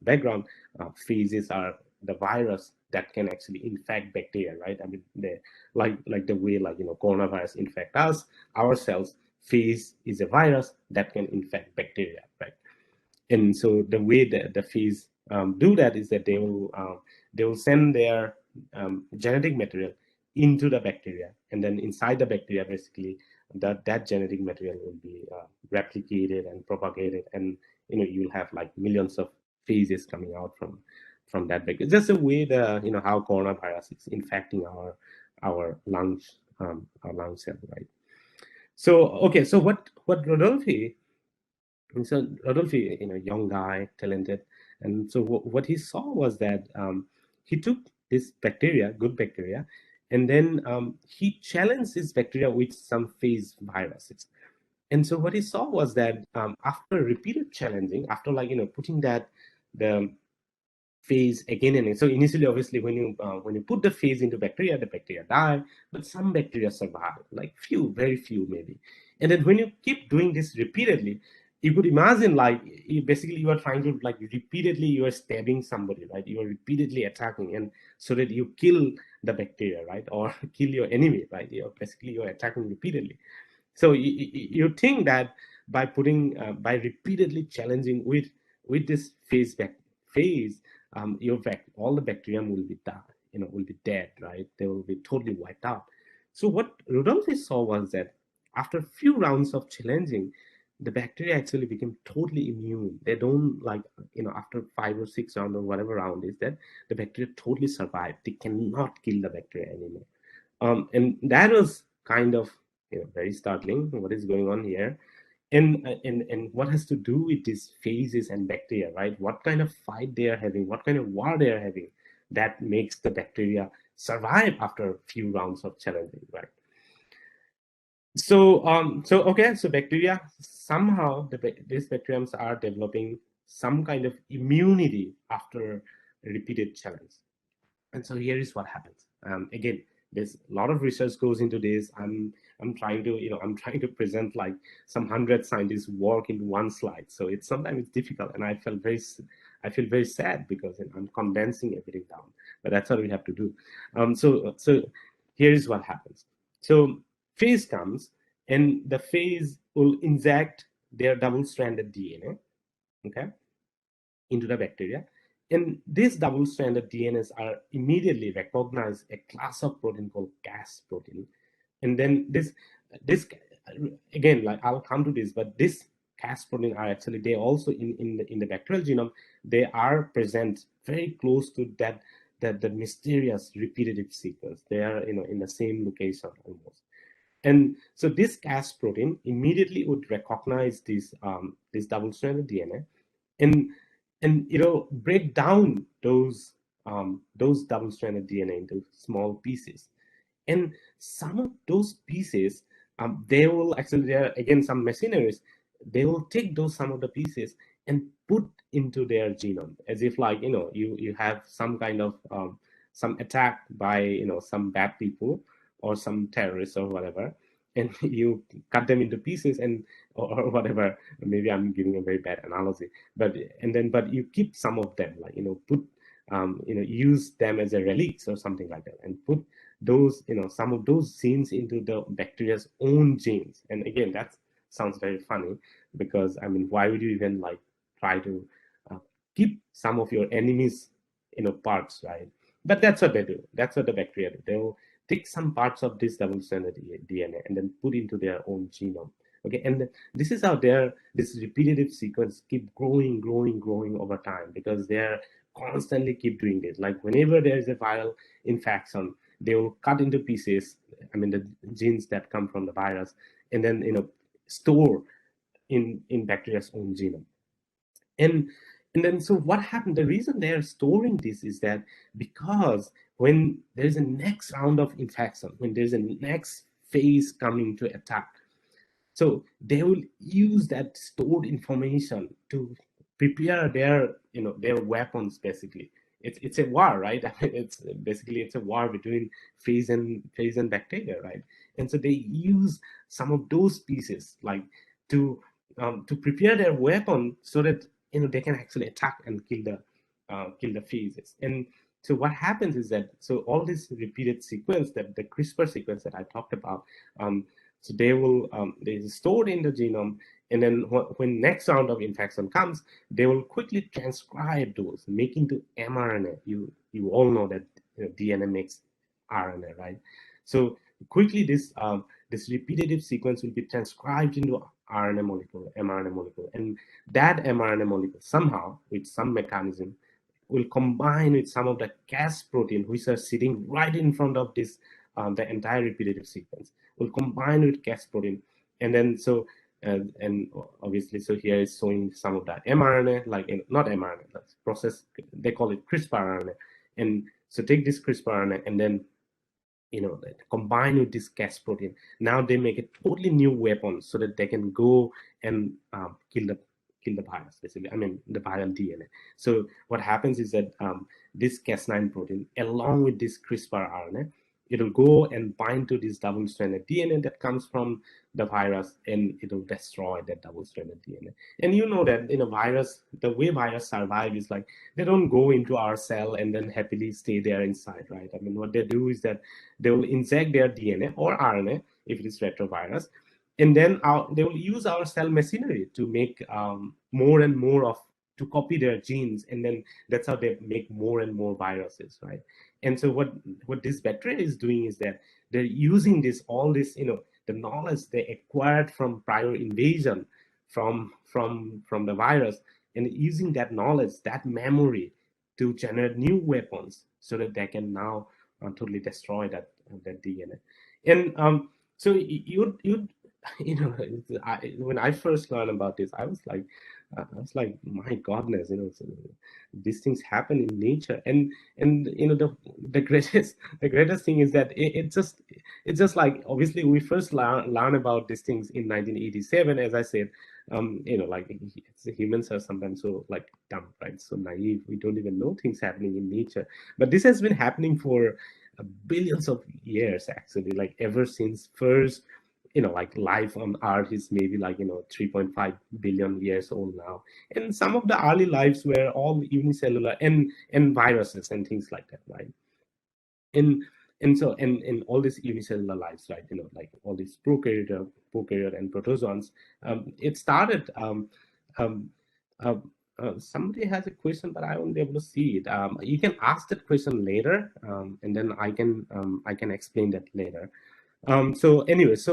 background, phases are the virus that can actually infect bacteria, right? I mean, they like the way like coronavirus infect us, our cells. Phase is a virus that can infect bacteria, right? And so the way that the phase do that is that they will send their genetic material into the bacteria, and then inside the bacteria, basically that genetic material will be replicated and propagated, and you'll have like millions of phases coming out from that bacteria. Just the way the how coronavirus is infecting our lungs, our lung cell, right? So okay, so what Rodolphe, and so Rodolphe, young guy, talented, and so what he saw was that he took this bacteria, good bacteria, and then he challenged this bacteria with some phase viruses. And so what he saw was that after repeated challenging, after like putting that the phase again and again. So initially, obviously, when you put the phase into bacteria, the bacteria die, but some bacteria survive, like few, very few maybe. And then when you keep doing this repeatedly, you could imagine like basically you are trying to like repeatedly you are stabbing somebody, right? You are repeatedly attacking, and so that you kill the bacteria, right, or kill your enemy, right? You're attacking repeatedly. So you think that by putting by repeatedly challenging with this phase, all the bacterium will be dead, will be dead, right? They will be totally wiped out. So what Rudolph saw was that after a few rounds of challenging, the bacteria actually became totally immune. They don't like, after 5 or 6 rounds or whatever round is that, the bacteria totally survive. They cannot kill the bacteria anymore. And that was kind of very startling. What is going on here? And what has to do with these phases and bacteria, right? What kind of fight they are having, what kind of war they are having, that makes the bacteria survive after a few rounds of challenging, right? So okay, so bacteria somehow these bacteriums are developing some kind of immunity after repeated challenge. And so here is what happens. Again, There's a lot of research goes into this. I'm trying to, I'm trying to present like some 100 scientists work into one slide. So it's sometimes it's difficult, and I feel very sad because I'm condensing everything down. But that's what we have to do. So here is what happens. So phase comes, and the phase will inject their double-stranded DNA, okay, into the bacteria. And these double-stranded DNAs are immediately recognize a class of protein called Cas protein. And then this again, like I'll come to this, but this Cas protein are actually, they also in the bacterial genome, they are present very close to that the mysterious repetitive sequence. They are, in the same location almost. And so this Cas protein immediately would recognize this double-stranded DNA, and break down those double-stranded DNA into small pieces. And some of those pieces, they will actually, there are again some machineries, they will take those some of the pieces and put into their genome, as if like, you have some kind of some attack by, some bad people or some terrorists or whatever, and you cut them into pieces, and or whatever. Maybe I'm giving a very bad analogy, but but you keep some of them, like, put use them as a relics or something like that, and put those, some of those genes into the bacteria's own genes. And again, that sounds very funny, because I mean, why would you even like try to uh, keep some of your enemies, parts, right? But that's what they do. That's what the bacteria do. They'll take some parts of this double-stranded DNA and then put into their own genome. Okay, and this is how this repetitive sequence keep growing over time, because they're constantly keep doing this. Like whenever there is a viral infection, they will cut into pieces, I mean, the genes that come from the virus, and then, store in bacteria's own genome. and and then, so what happened, the reason they are storing this is that, because when there's a next round of infection, when there's a next phase coming to attack, so they will use that stored information to prepare their weapons. Basically, it's a war, right? I mean, it's a war between phage and bacteria, right? And so they use some of those pieces, like, to prepare their weapon, so that, they can actually attack and kill the phages. And so what happens is that, so all this repeated sequence, that the CRISPR sequence that I talked about, so they stored in the genome, and then when next round of infection comes, they will quickly transcribe those, making to mRNA. You all know that, DNA makes RNA, right? So quickly this repetitive sequence will be transcribed into RNA molecule, mRNA molecule, and that mRNA molecule somehow, with some mechanism, will combine with some of the Cas protein, which are sitting right in front of this, the entire repetitive sequence, will combine with Cas protein. And then, so, and obviously, so here is showing some of that mRNA, like, not mRNA, that's process, they call it CRISPR RNA. And so take this CRISPR RNA, and then, combine with this Cas protein. Now they make a totally new weapon, so that they can go and kill the virus, basically. I mean, the viral DNA. So what happens is that, this Cas9 protein, along with this CRISPR RNA, it'll go and bind to this double-stranded DNA that comes from the virus, and it'll destroy that double-stranded DNA. And you know that in a virus, the way virus survive is like, they don't go into our cell and then happily stay there inside, right? I mean, what they do is that they will inject their DNA or RNA, if it is retrovirus, and then they will use our cell machinery to make, more and more of, to copy their genes, and then that's how they make more and more viruses, right? And so what this bacteria is doing is that they're using all this, the knowledge they acquired from prior invasion, from the virus, and using that knowledge, that memory, to generate new weapons, so that they can now totally destroy that DNA. And so you when I first learned about this, I was like, my godness, so these things happen in nature. And the greatest thing is that it's just like, obviously we first learn about these things in 1987, as I said. Like, humans are sometimes so, like, dumb, right? So naive, we don't even know things happening in nature. But this has been happening for billions of years actually, like ever since first, like life on Earth is maybe like 3.5 billion years old now, and some of the early lives were all unicellular and viruses and things like that, right? And so in all these unicellular lives, right, like all these prokaryote and protozoans, it started. Um, uh, Somebody has a question, but I won't be able to see it. You can ask that question later, and then I can explain that later. So anyway, it's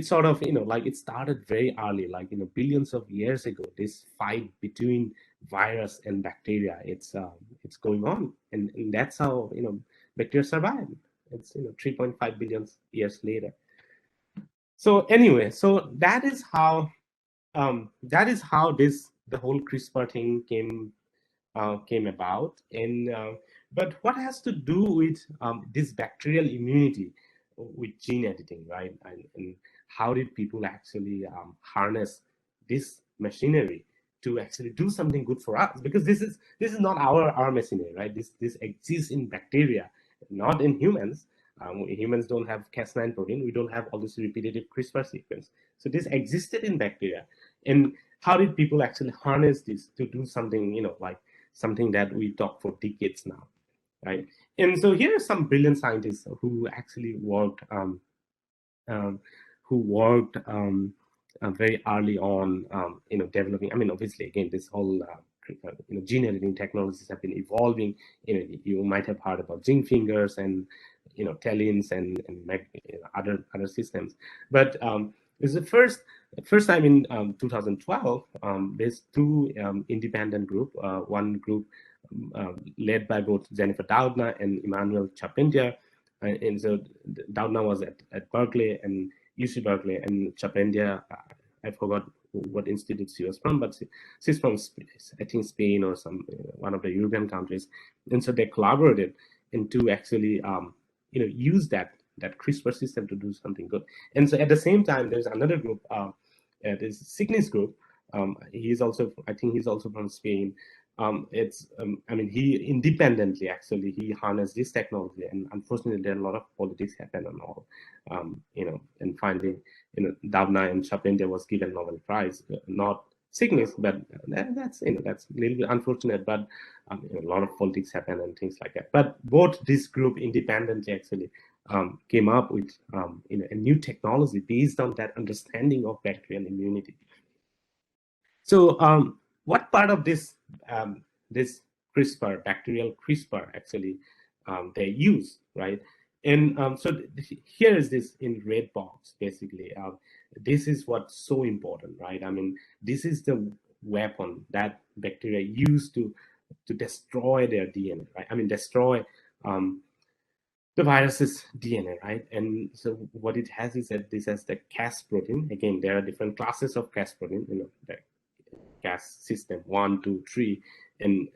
sort of, like it started very early, like, billions of years ago. This fight between virus and bacteria, it's going on, and that's how, bacteria survive. It's 3.5 billion years later. So anyway, so that is how the whole CRISPR thing came about. And but what has to do with this bacterial immunity with gene editing, right? And how did people actually harness this machinery to actually do something good for us? Because this is not our machinery, right? This exists in bacteria, not in humans. Humans don't have Cas9 protein. We don't have all this repetitive CRISPR sequence. So this existed in bacteria. And how did people actually harness this to do something, like something that we talk for decades now, right? And so here are some brilliant scientists who actually um, worked very early on, developing. I mean, obviously, again, this whole gene editing technologies have been evolving. You might have heard about zinc fingers and talins and other systems, but this is the first time in 2012. There's two independent group, one group led by both Jennifer Doudna and Emmanuel Charpentier. And so Doudna was at Berkeley and UC Berkeley, and Charpentier, I forgot what institute she was from, but she's from, I think, Spain or some one of the European countries. And so they collaborated and to actually use that CRISPR system to do something good. And so at the same time, there's another group, this Cygnus group. He's also, I think he's also from Spain. I mean, he independently actually he harnessed this technology, and unfortunately there are a lot of politics happen and all, and finally, Doudna and Charpentier was given Nobel Prize, not Cygnus, but that's that's a little bit unfortunate, but a lot of politics happen and things like that. But both this group independently actually came up with a new technology based on that understanding of bacterial immunity. So what part of this CRISPR, bacterial CRISPR, actually they use, right? And so here is this in red box, basically. This is what's so important, right? I mean, this is the weapon that bacteria use to destroy their DNA, right? I mean, destroy the virus's DNA, right? And so what it has is that this has the Cas protein. Again, there are different classes of Cas protein, the Cas system 1, 2, 3, and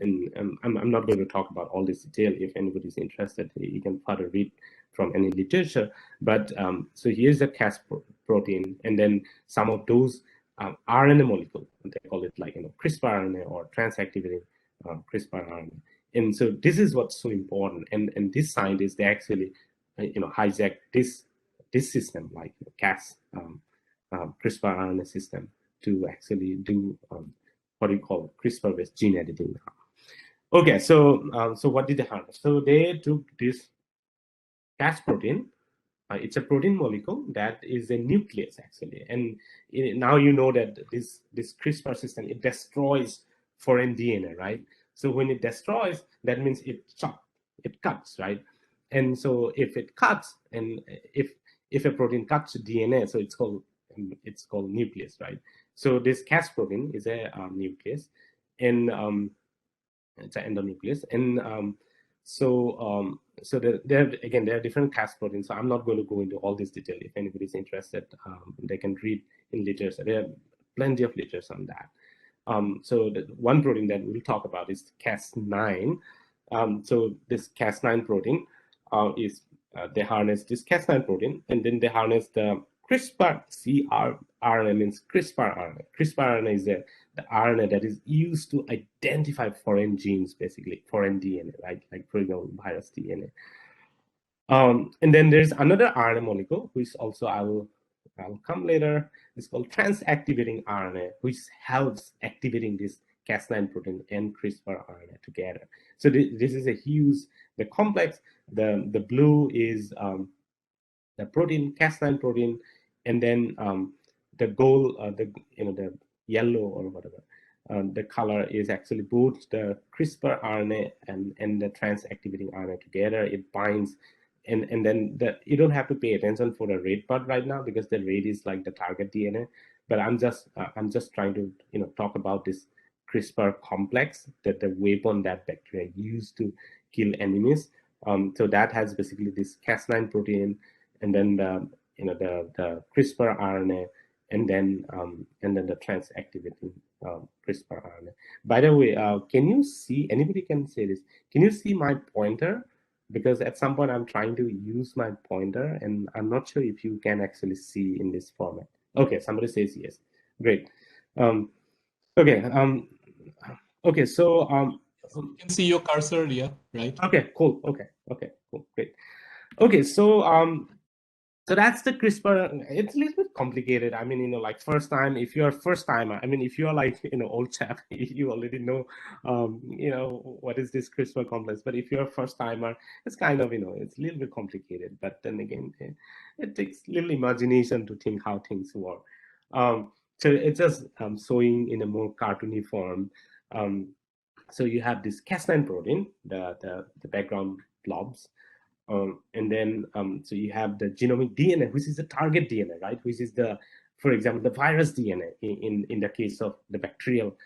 I'm not going to talk about all this detail. If anybody's interested, you can further read from any literature. But so here's the Cas protein, and then some of those RNA molecule, they call it like CRISPR RNA or transactivating CRISPR RNA. And so this is what's so important. And these scientists, they actually hijack this system, like Cas CRISPR RNA system, to actually do what we call CRISPR-based gene editing now. Okay, so so what did they harness? So they took this Cas protein. It's a protein molecule that is a nucleus actually, and now you know that this CRISPR system, it destroys foreign DNA, right? So when it destroys, that means it cuts, right? And so if it cuts, and if a protein cuts DNA, so it's called nucleus, right? So this Cas protein is a nucleus, and it's an endonucleus, and so there are different Cas proteins. So I'm not going to go into all this detail. If anybody's interested, they can read in literature. There are plenty of literature on that. So the one protein that we'll talk about is Cas9. So this Cas9 protein is they harness this Cas9 protein, and then they harness the CRISPR RNA, means CRISPR RNA. CRISPR RNA is the RNA that is used to identify foreign genes, basically foreign DNA, right? Like for example, virus DNA. And then there's another RNA molecule, which also I'll come later. It's called trans-activating RNA, which helps activating this Cas9 protein and CRISPR RNA together. So this is a huge, the complex. The blue is the protein, Cas9 protein, and then the gold, the yellow or whatever. The color is actually both the CRISPR RNA and the trans-activating RNA together. It binds, and then you don't have to pay attention for the red part right now because the red is like the target DNA. But I'm just trying to talk about this CRISPR complex, that the weapon that bacteria use to kill enemies. So that has basically this Cas9 protein, and then the CRISPR RNA, and then the trans-activating CRISPR RNA. By the way, can you see? Anybody can say this? Can you see my pointer? Because at some point I'm trying to use my pointer, and I'm not sure if you can actually see in this format. Okay, somebody says yes. Great. Okay. Okay. So You can see your cursor, yeah, right? okay. Cool. Okay. Okay. Cool. Great. Okay. So that's the CRISPR. It's a little bit complicated. I mean, like first time, if you're a first timer, I mean, if you're like, old chap, you already know, what is this CRISPR complex. But if you're a first timer, it's kind of, it's a little bit complicated. But then again, it takes little imagination to think how things work. So it's just showing in a more cartoony form. So you have this Cas9 protein, the background blobs, and then so you have the genomic DNA, which is the target DNA, right? Which is for example, the virus DNA in the case of the bacterial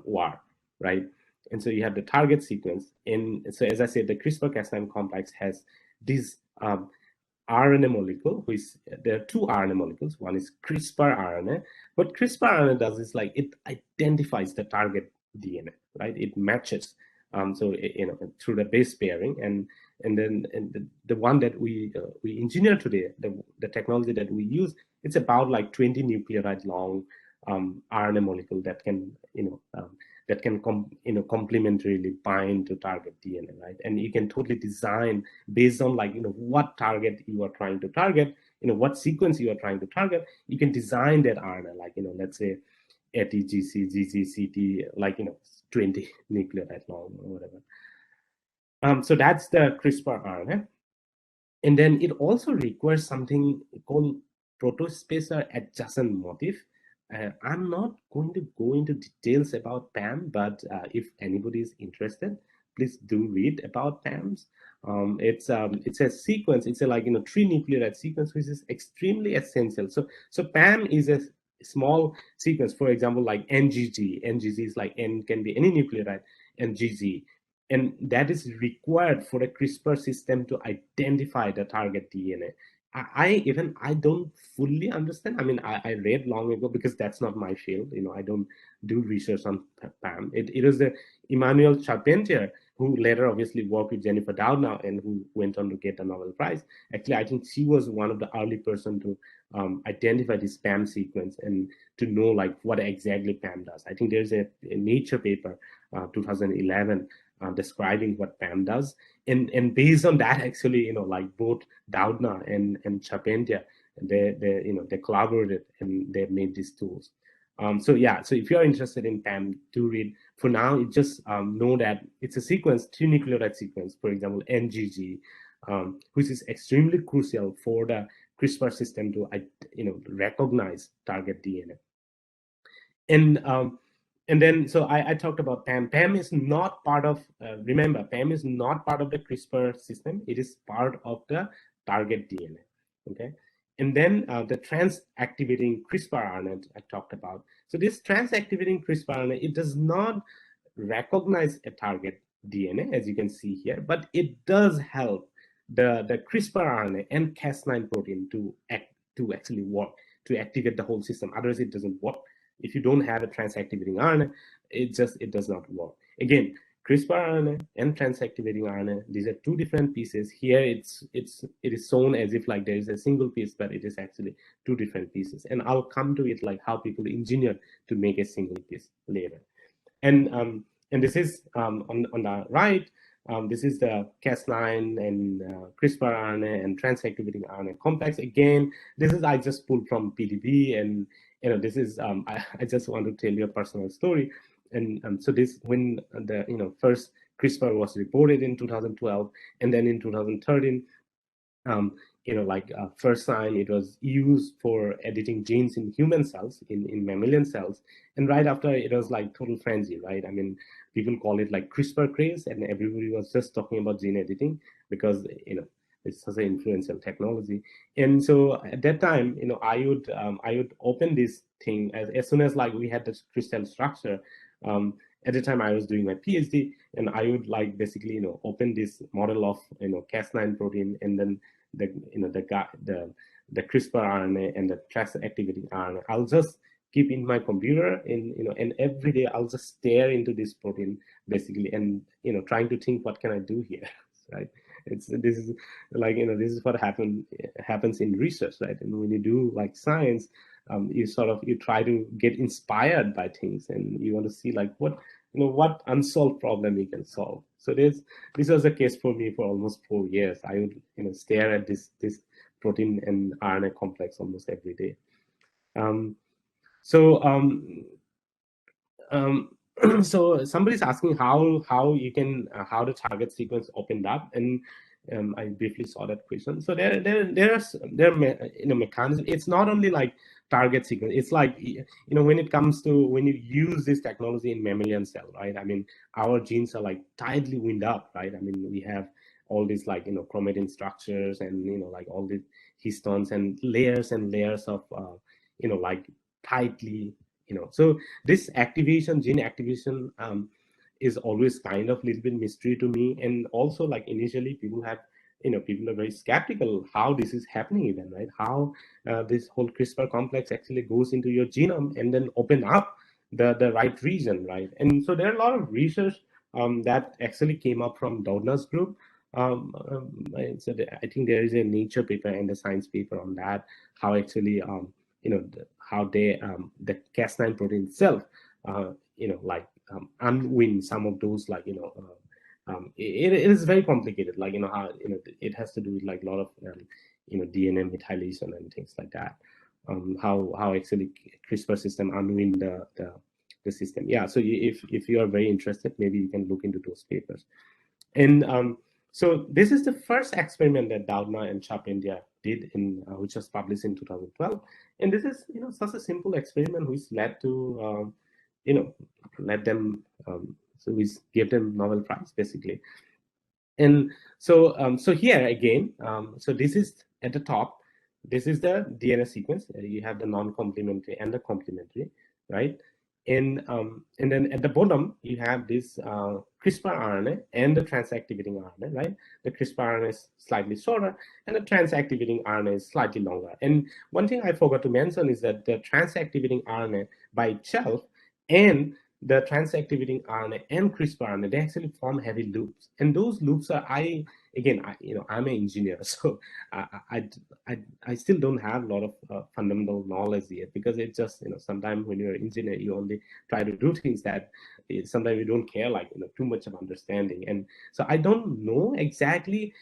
war, right? And so you have the target sequence. And so as I said, the CRISPR-Cas9 complex has this RNA molecule, which there are two RNA molecules. One is CRISPR RNA. What CRISPR RNA does is like it identifies the target DNA, right? It matches, so through the base pairing, and then the one that we engineer today, the technology that we use, it's about like 20 nucleotide long RNA molecule that can complementarily bind to target DNA, right? And you can totally design based on like what target you are trying to target, what sequence you are trying to target. You can design that RNA, like let's say ATGC, GGCT, like 20 nucleotide long or whatever. So that's the CRISPR RNA. And then it also requires something called protospacer adjacent motif. I'm not going to go into details about PAM, but if anybody is interested, please do read about PAMs. It's a sequence. It's a like three nucleotide sequence, which is extremely essential. So PAM is a small sequence. For example, like NGG. NGG is like N can be any nucleotide, and GG, and that is required for a CRISPR system to identify the target DNA. I don't fully understand. I mean, I read long ago because that's not my field. I don't do research on PAM. It was the Emmanuel Charpentier who later obviously worked with Jennifer Doudna and who went on to get the Nobel Prize. Actually, I think she was one of the early person to identify this PAM sequence and to know like what exactly PAM does. I think there's a Nature paper, 2011, describing what PAM does, and based on that, actually, like both Doudna and Charpentier, they collaborated and they made these tools. So yeah, so if you're interested in PAM, do read. For now, you just know that it's a sequence, three nucleotide sequence, for example, NGG, which is extremely crucial for the CRISPR system to recognize target DNA. And then so I talked about PAM. PAM is not part of, remember, PAM is not part of the CRISPR system. It is part of the target DNA, okay? And then the trans-activating CRISPR RNA I talked about. So this trans-activating CRISPR RNA, it does not recognize a target DNA, as you can see here, but it does help the CRISPR RNA and Cas9 protein to actually work, to activate the whole system. Otherwise, it doesn't work. If you don't have a trans-activating RNA, it does not work. Again, CRISPR RNA and trans-activating RNA, these are two different pieces. Here, it is shown as if like there is a single piece, but it is actually two different pieces. And I'll come to it like how people engineer to make a single piece later. And this is on the right. This is the Cas9 and CRISPR RNA and transactivating RNA complex. Again, this is I just pulled from PDB, and this is I just want to tell you a personal story. And so this, when the first CRISPR was reported in 2012, and then in 2013, first time it was used for editing genes in human cells, in mammalian cells, and right after it was like total frenzy, right? I mean, people call it like CRISPR craze, and everybody was just talking about gene editing because it's such an influential technology. And so at that time, I would open this thing as soon as like we had this crystal structure. At the time I was doing my PhD, and I would like basically open this model of Cas9 protein, and then the CRISPR RNA and the trans-activating RNA. I'll just keep in my computer, and every day I'll just stare into this protein basically, and trying to think what can I do here, right? This is like this is what happens in research, right? And when you do like science, you try to get inspired by things, and you want to see like what unsolved problem you can solve. So this was the case for me for almost 4 years. I would stare at this protein and RNA complex almost every day. So so somebody's asking how you can how the target sequence opened up, and I briefly saw that question. So there are mechanism. It's not only like target sequence. It's like when it comes to when you use this technology in mammalian cell, right? I mean, our genes are like tightly wind up, right? I mean, we have all these like chromatin structures, and like all the histones and layers of like tightly so this activation, gene activation, is always kind of a little bit mystery to me. And also, like initially, people are very skeptical how this is happening, even, right? How this whole CRISPR complex actually goes into your genome and then open up the right region, right? And so there are a lot of research that actually came up from Doudna's group. So I think there is a Nature paper and a Science paper on that, how actually how they the Cas9 protein itself unwind some of those it is very complicated, like how it has to do with like a lot of DNA methylation and things like that. How actually CRISPR system unwind the system. Yeah, so if you are very interested, maybe you can look into those papers. And so this is the first experiment that Doudna and Chubb India did, which was published in 2012. And this is such a simple experiment which led to let them so we gave them Nobel Prize basically. And so so here again, so this is at the top. This is the DNA sequence. You have the non-complementary and the complementary, right? And then at the bottom you have this CRISPR RNA and the transactivating RNA, right? The CRISPR RNA is slightly shorter, and the transactivating RNA is slightly longer. And one thing I forgot to mention is that the transactivating RNA by itself and the transactivating RNA and CRISPR RNA, they actually form heavy loops, and those loops are I'm an engineer, so I still don't have a lot of fundamental knowledge yet, because it's just sometimes when you're an engineer, you only try to do things that sometimes you don't care like too much of understanding. And so I don't know exactly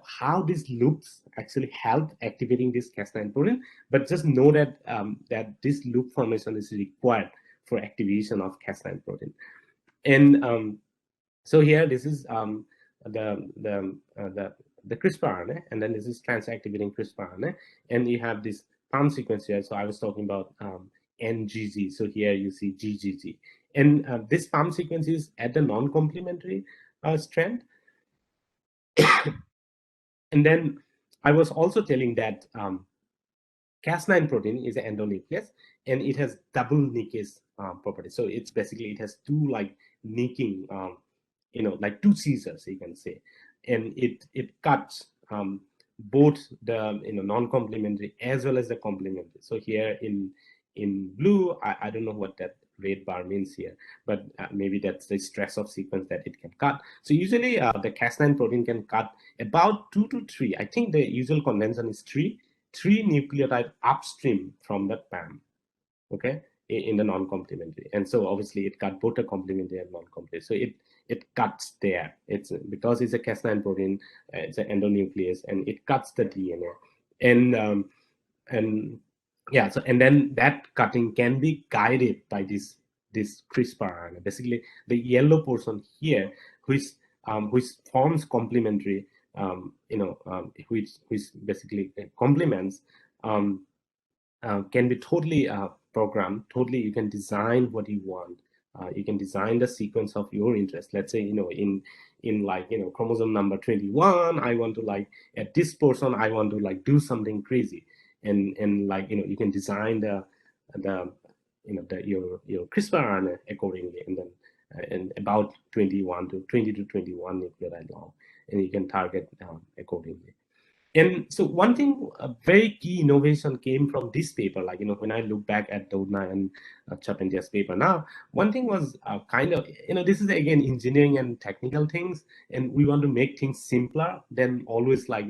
how these loops actually help activating this Cas9 protein, but just know that that this loop formation is required for activation of Cas9 protein. And so here this is the CRISPR RNA, and then this is transactivating CRISPR RNA, and you have this palm sequence here. So I was talking about NGG. So here you see GGG, and this palm sequence is at the non-complementary strand. And then I was also telling that Cas9 protein is an endonuclease, and it has double nickase property. So it's basically it has two like nicking, like two scissors, you can say, and it cuts both the non-complementary as well as the complementary. So here in blue, I don't know what that red bar means here, but maybe that's the stress of sequence that it can cut. So usually the Cas9 protein can cut about 2 to 3. I think the usual convention is three nucleotide upstream from the PAM. Okay, in the non-complementary. And so obviously it cut both the complementary and non-complementary. So it cuts there. It's because it's a Cas9 protein, it's an endonuclease, and it cuts the DNA. And yeah, so and then that cutting can be guided by this CRISPR RNA. Basically, the yellow portion here, which forms complementary, which basically complements, can be totally programmed. Totally, you can design what you want. You can design the sequence of your interest. Let's say, in like, chromosome number 21, I want to, like, at this portion, I want to, like, do something crazy, and like, you can design the your CRISPR RNA accordingly, and then and about 21 to 20 to 21 nucleotide long, and you can target accordingly. And so one thing, a very key innovation came from this paper. Like, when I look back at Doudna and Charpentier's paper now, one thing was kind of, this is again engineering and technical things, and we want to make things simpler than always, like,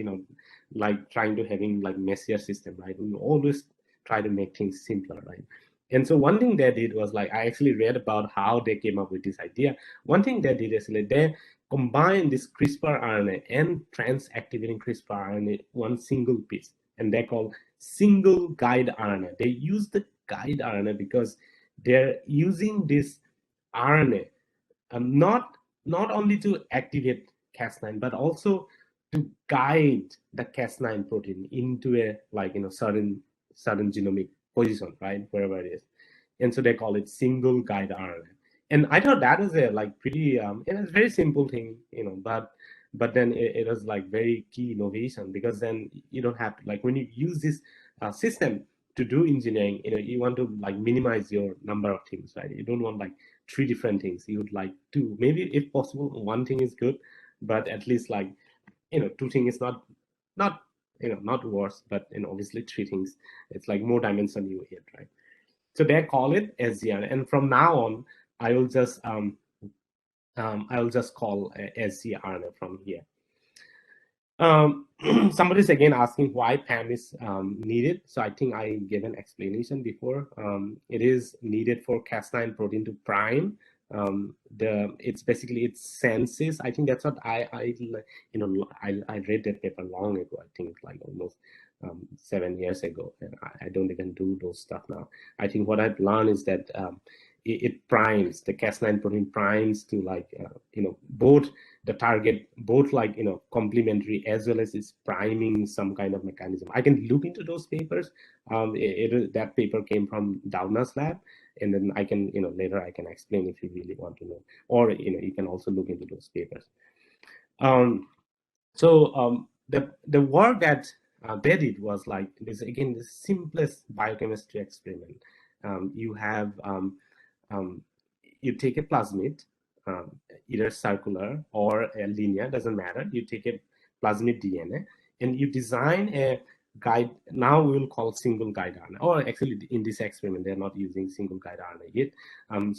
like trying to having like messier system, right? We always try to make things simpler, right? And so one thing they did was, like, I actually read about how they came up with this idea. One thing they did is, like, they combine this CRISPR RNA and trans-activating CRISPR RNA one single piece, and they call single guide RNA. They use the guide RNA because they're using this RNA not only to activate Cas9, but also to guide the Cas9 protein into a, like, certain genomic position, right, wherever it is. And so they call it single guide RNA. And I thought that is a, like, pretty it was very simple thing, but then it was, like, very key innovation, because then you don't have to, like, when you use this system to do engineering, you want to, like, minimize your number of things, right? You don't want, like, three different things. You would like two, maybe if possible one thing is good, but at least, like, two things is not worse, but obviously three things, it's like more dimension you hit, right? So they call it SGR, and from now on, I will just call SGRNA from here. Somebody's again asking why PAM is needed. So I think I gave an explanation before. It is needed for Cas9 protein to prime. It's basically, it senses. I think that's what I read that paper long ago. I think like almost 7 years ago. And I don't even do those stuff now. I think what I've learned is that it primes, the Cas9 protein primes to, like, both the target, both, like, complementary, as well as it's priming some kind of mechanism. I can look into those papers. That paper came from Doudna's lab, and then I can, later I can explain if you really want to know, or you can also look into those papers. The work that they did was, like, this, again, the simplest biochemistry experiment. You have you take a plasmid, either circular or a linear, doesn't matter. You take a plasmid DNA and you design a guide. Now we will call single guide RNA, or actually in this experiment they're not using single guide RNA yet. And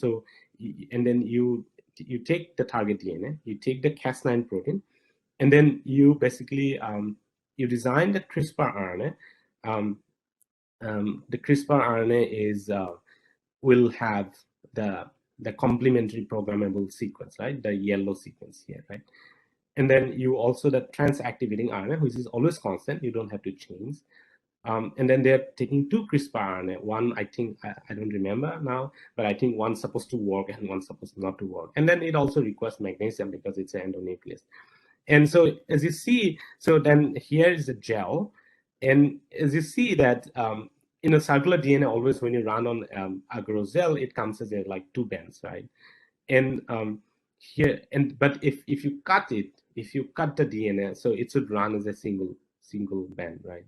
then you take the target DNA, you take the Cas9 protein, and then you basically you design the CRISPR RNA. The CRISPR RNA is will have the complementary programmable sequence, right? The yellow sequence here, right? And then you also the trans-activating RNA, which is always constant. You don't have to change. And then they're taking two CRISPR RNA. One, I think, I don't remember now, but I think one's supposed to work and one's supposed not to work. And then it also requires magnesium because it's an endonuclease. And so as you see, so then here is a gel. And as you see that in a circular DNA, always when you run on agarose gel, it comes as a, like, two bands, right? And here, but if you cut it, if you cut the DNA, so it should run as a single band, right?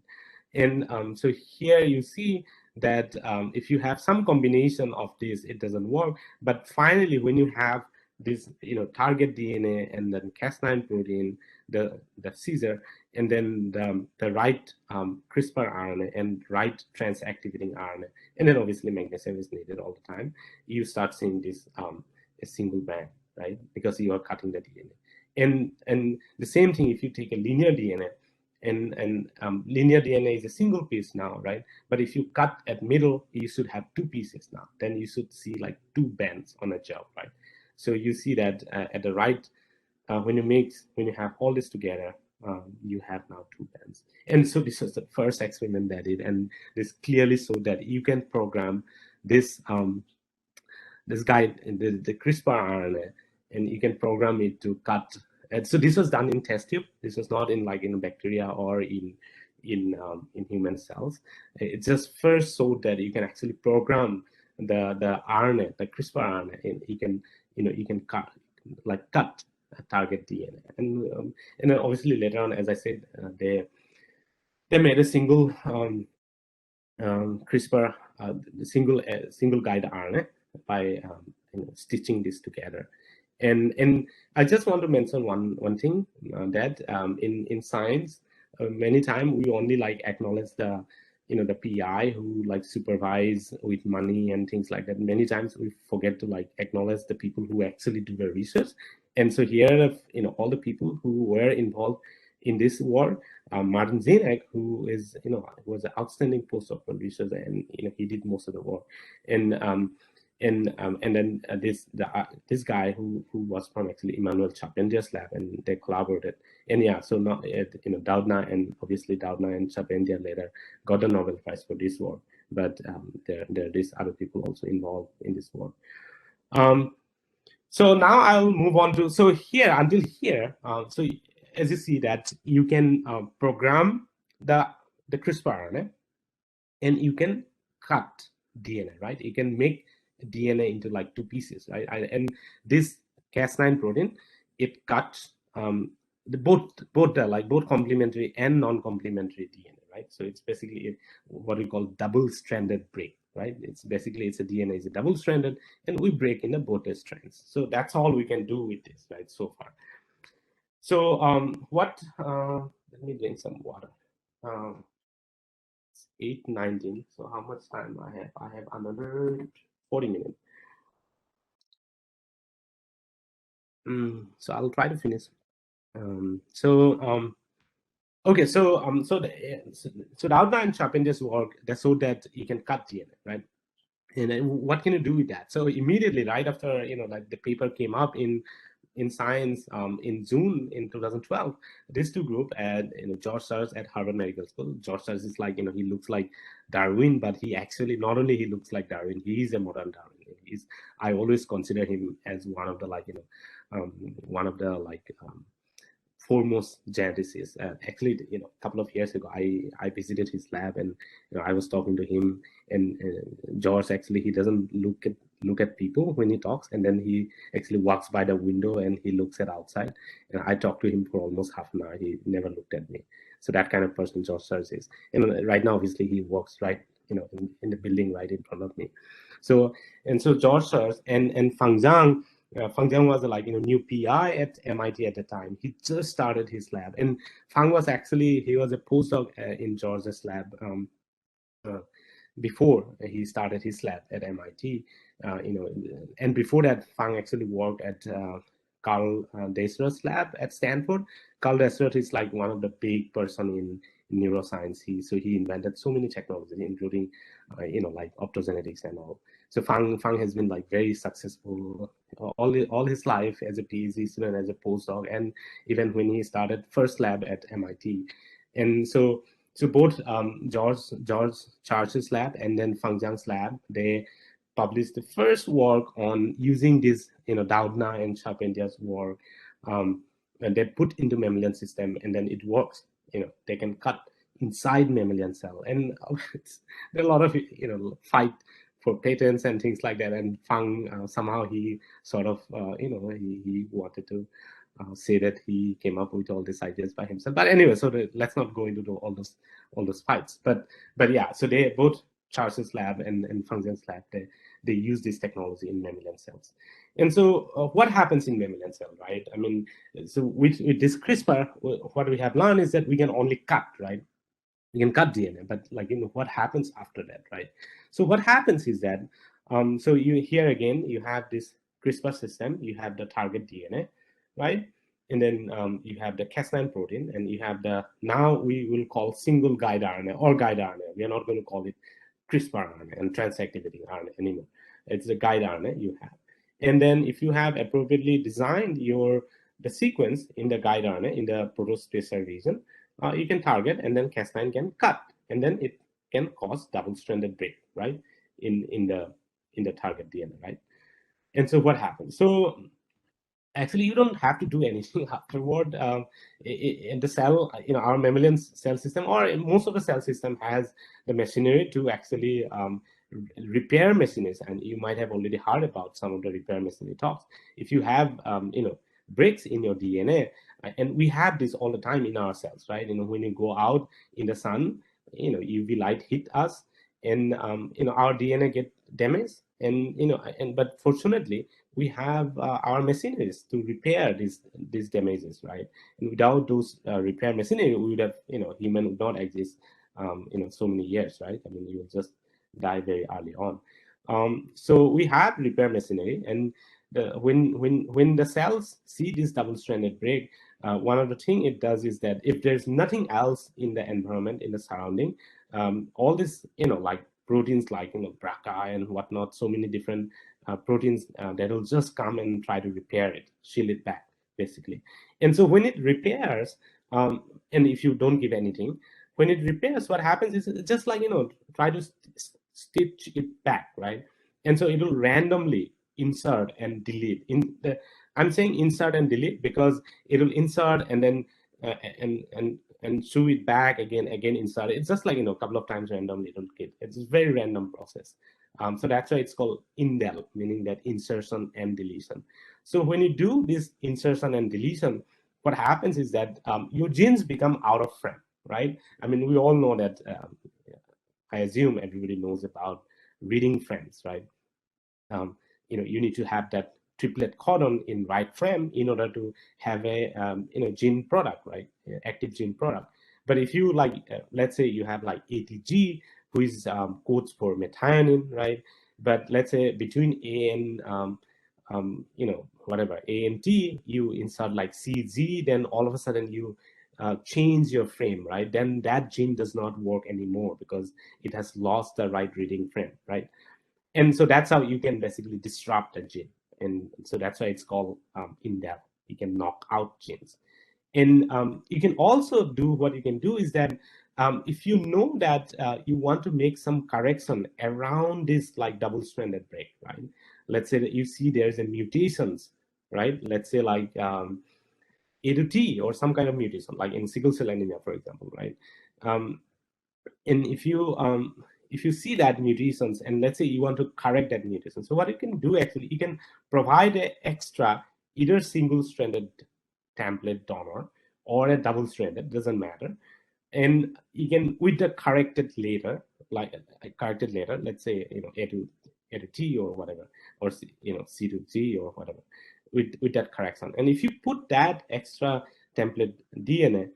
And so here you see that if you have some combination of this, it doesn't work. But finally, when you have this, target DNA and then Cas9 protein, the Caesar, and then the right CRISPR RNA and right trans-activating RNA, and then obviously magnesium is needed all the time, you start seeing this a single band, right? Because you are cutting the DNA. And the same thing if you take a linear DNA and linear DNA is a single piece now, right? But if you cut at middle, you should have two pieces now. Then you should see like two bands on a gel, right? So you see that at the right, when you have all this together, you have now two bands. And so this was the first experiment that did, and this clearly showed that you can program this this guide, the CRISPR RNA, and you can program it to cut. And so this was done in test tube. This was not in like in bacteria or in human cells. It just first showed that you can actually program the RNA, the CRISPR RNA, and you can cut a target DNA. And then obviously later on, as I said, they made a single CRISPR single guide RNA by stitching this together. And I just want to mention one thing, that in science, many times we only like acknowledge the PI who like supervise with money and things like that. Many times we forget to like acknowledge the people who actually do the research. And so here, all the people who were involved in this work, Martin Zanek, who is was an outstanding postdoctoral researcher, and he did most of the work, and then this guy who was from actually Emmanuel Charpentier's lab, and they collaborated. And yeah, so now Doudna, and obviously Doudna and Charpentier later got the Nobel Prize for this work, but there are these other people also involved in this work. So now I'll move on to, so here until here, so as you see that you can program the CRISPR RNA, and you can cut DNA, right? You can make DNA into like two pieces, right? And this Cas9 protein, it cuts both complementary and non-complementary DNA, right? So it's basically what we call double-stranded break, right? It's a DNA is a double-stranded, and we break in the both the strands. So that's all we can do with this, right? So far. So let me drink some water. 8:19. So how much time I have? I have another 40 minutes. So I'll try to finish. Okay. So the outline Charpentier's work that showed that you can cut DNA, right? And then what can you do with that? So immediately, right after like the paper came up in Science in June in 2012, these two groups at George Church at Harvard Medical School. George Church is like he looks like Darwin, but he actually not only he looks like Darwin, he is a modern Darwin. I always consider him as one of the foremost geneticists. Actually, a couple of years ago, I visited his lab, and I was talking to him. And George actually he doesn't look at people when he talks, and then he actually walks by the window and he looks at outside. And I talked to him for almost half an hour. He never looked at me. So that kind of person George Church is. And right now, obviously, he works right in the building right in front of me. So George Church and Fang Zhang. Fang Jiang was new PI at MIT at the time. He just started his lab, and Fang was actually he was a postdoc in George's lab before he started his lab at MIT. And before that, Fang actually worked at Carl Dessler's lab at Stanford. Carl Dessler is like one of the big person in neuroscience. He invented so many technologies, including like optogenetics and all. So Fang has been like very successful all his life as a PhD student, as a postdoc, and even when he started first lab at MIT. And so both George Church's lab and then Fang Jiang's lab, they published the first work on using this Doudna and Charpentier's work, and they put into mammalian system, and then it works. They can cut inside mammalian cell, and there are a lot of fight for patents and things like that. And Fang somehow he sort of he wanted to say that he came up with all these ideas by himself. But anyway, so let's not go into all those fights. But yeah, so they both Charles's lab and Fang Jiang's lab, they use this technology in mammalian cells. And so what happens in mammalian cell, right? I mean, so with this CRISPR, what we have learned is that we can only cut, right? We can cut DNA, but what happens after that, right? So what happens is that, so you here again, you have this CRISPR system, you have the target DNA, right? and then you have the Cas9 protein, and you have the, now we will call single guide RNA or guide RNA. We are not going to call it CRISPR RNA and transactivating RNA anymore. It's the guide RNA you have. And then if you have appropriately designed the sequence in the guide RNA in the protospacer region, you can target, and then Cas9 can cut, and then it can cause double-stranded break, right, in the target DNA, right? And so what happens? So actually you don't have to do anything afterward. In the cell, our mammalian cell system, or most of the cell system, has the machinery to actually repair machineries, and you might have already heard about some of the repair machinery talks. If you have breaks in your DNA, and we have this all the time in our cells, right? When you go out in the sun, UV light hit us, and our DNA get damaged, and but fortunately we have our machineries to repair these damages, right? And without those repair machinery, we would have, human would not exist, so many years, right? I mean, you will just die very early on. So we have repair machinery, and when the cells see this double-stranded break, one of the things it does is that if there's nothing else in the environment, in the surrounding, all this, like proteins like BRCA and whatnot, so many different proteins that will just come and try to repair it, shield it back, basically. And so when it repairs, and if you don't give anything, when it repairs, what happens is it's just like, try to stitch it back, right? And so it will randomly insert and delete. I'm saying insert and delete because it will insert and then and sew it back again, insert it. It's just like, a couple of times randomly, it will get. It's a very random process. So that's why it's called indel, meaning that insertion and deletion. So when you do this insertion and deletion, what happens is that your genes become out of frame, right? I mean, we all know that, I assume everybody knows about reading frames, right? You need to have that triplet codon in right frame in order to have a gene product, right? Active gene product. But if you let's say you have like ATG, who is codes for methionine, right? But let's say between A and whatever A and T, you insert like CZ, then all of a sudden you change your frame, right? Then that gene does not work anymore because it has lost the right reading frame, right? And so that's how you can basically disrupt a gene. And so that's why it's called indel. You can knock out genes. And you can also do, what you can do is that if you know that you want to make some correction around this like double-stranded break, right? Let's say that you see there's a mutations, right? Let's say like A to T or some kind of mutation, like in sickle cell anemia, for example, right? And if you see that mutations, and let's say you want to correct that mutation, so what you can do actually, you can provide an extra either single-stranded template donor or a double-stranded, doesn't matter, and you can, with the corrected later, let's say A to T or whatever, or C to G or whatever, with that correction, and if you put that extra template DNA,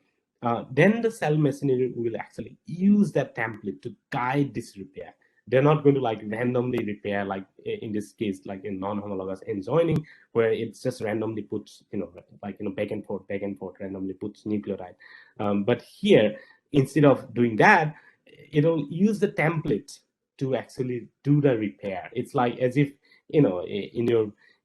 then the cell machinery will actually use that template to guide this repair. They're not going to like randomly repair, like in this case, like in non-homologous enjoining, where it's just randomly puts, back and forth, randomly puts nucleotide. But here, instead of doing that, it'll use the template to actually do the repair. It's like as if, in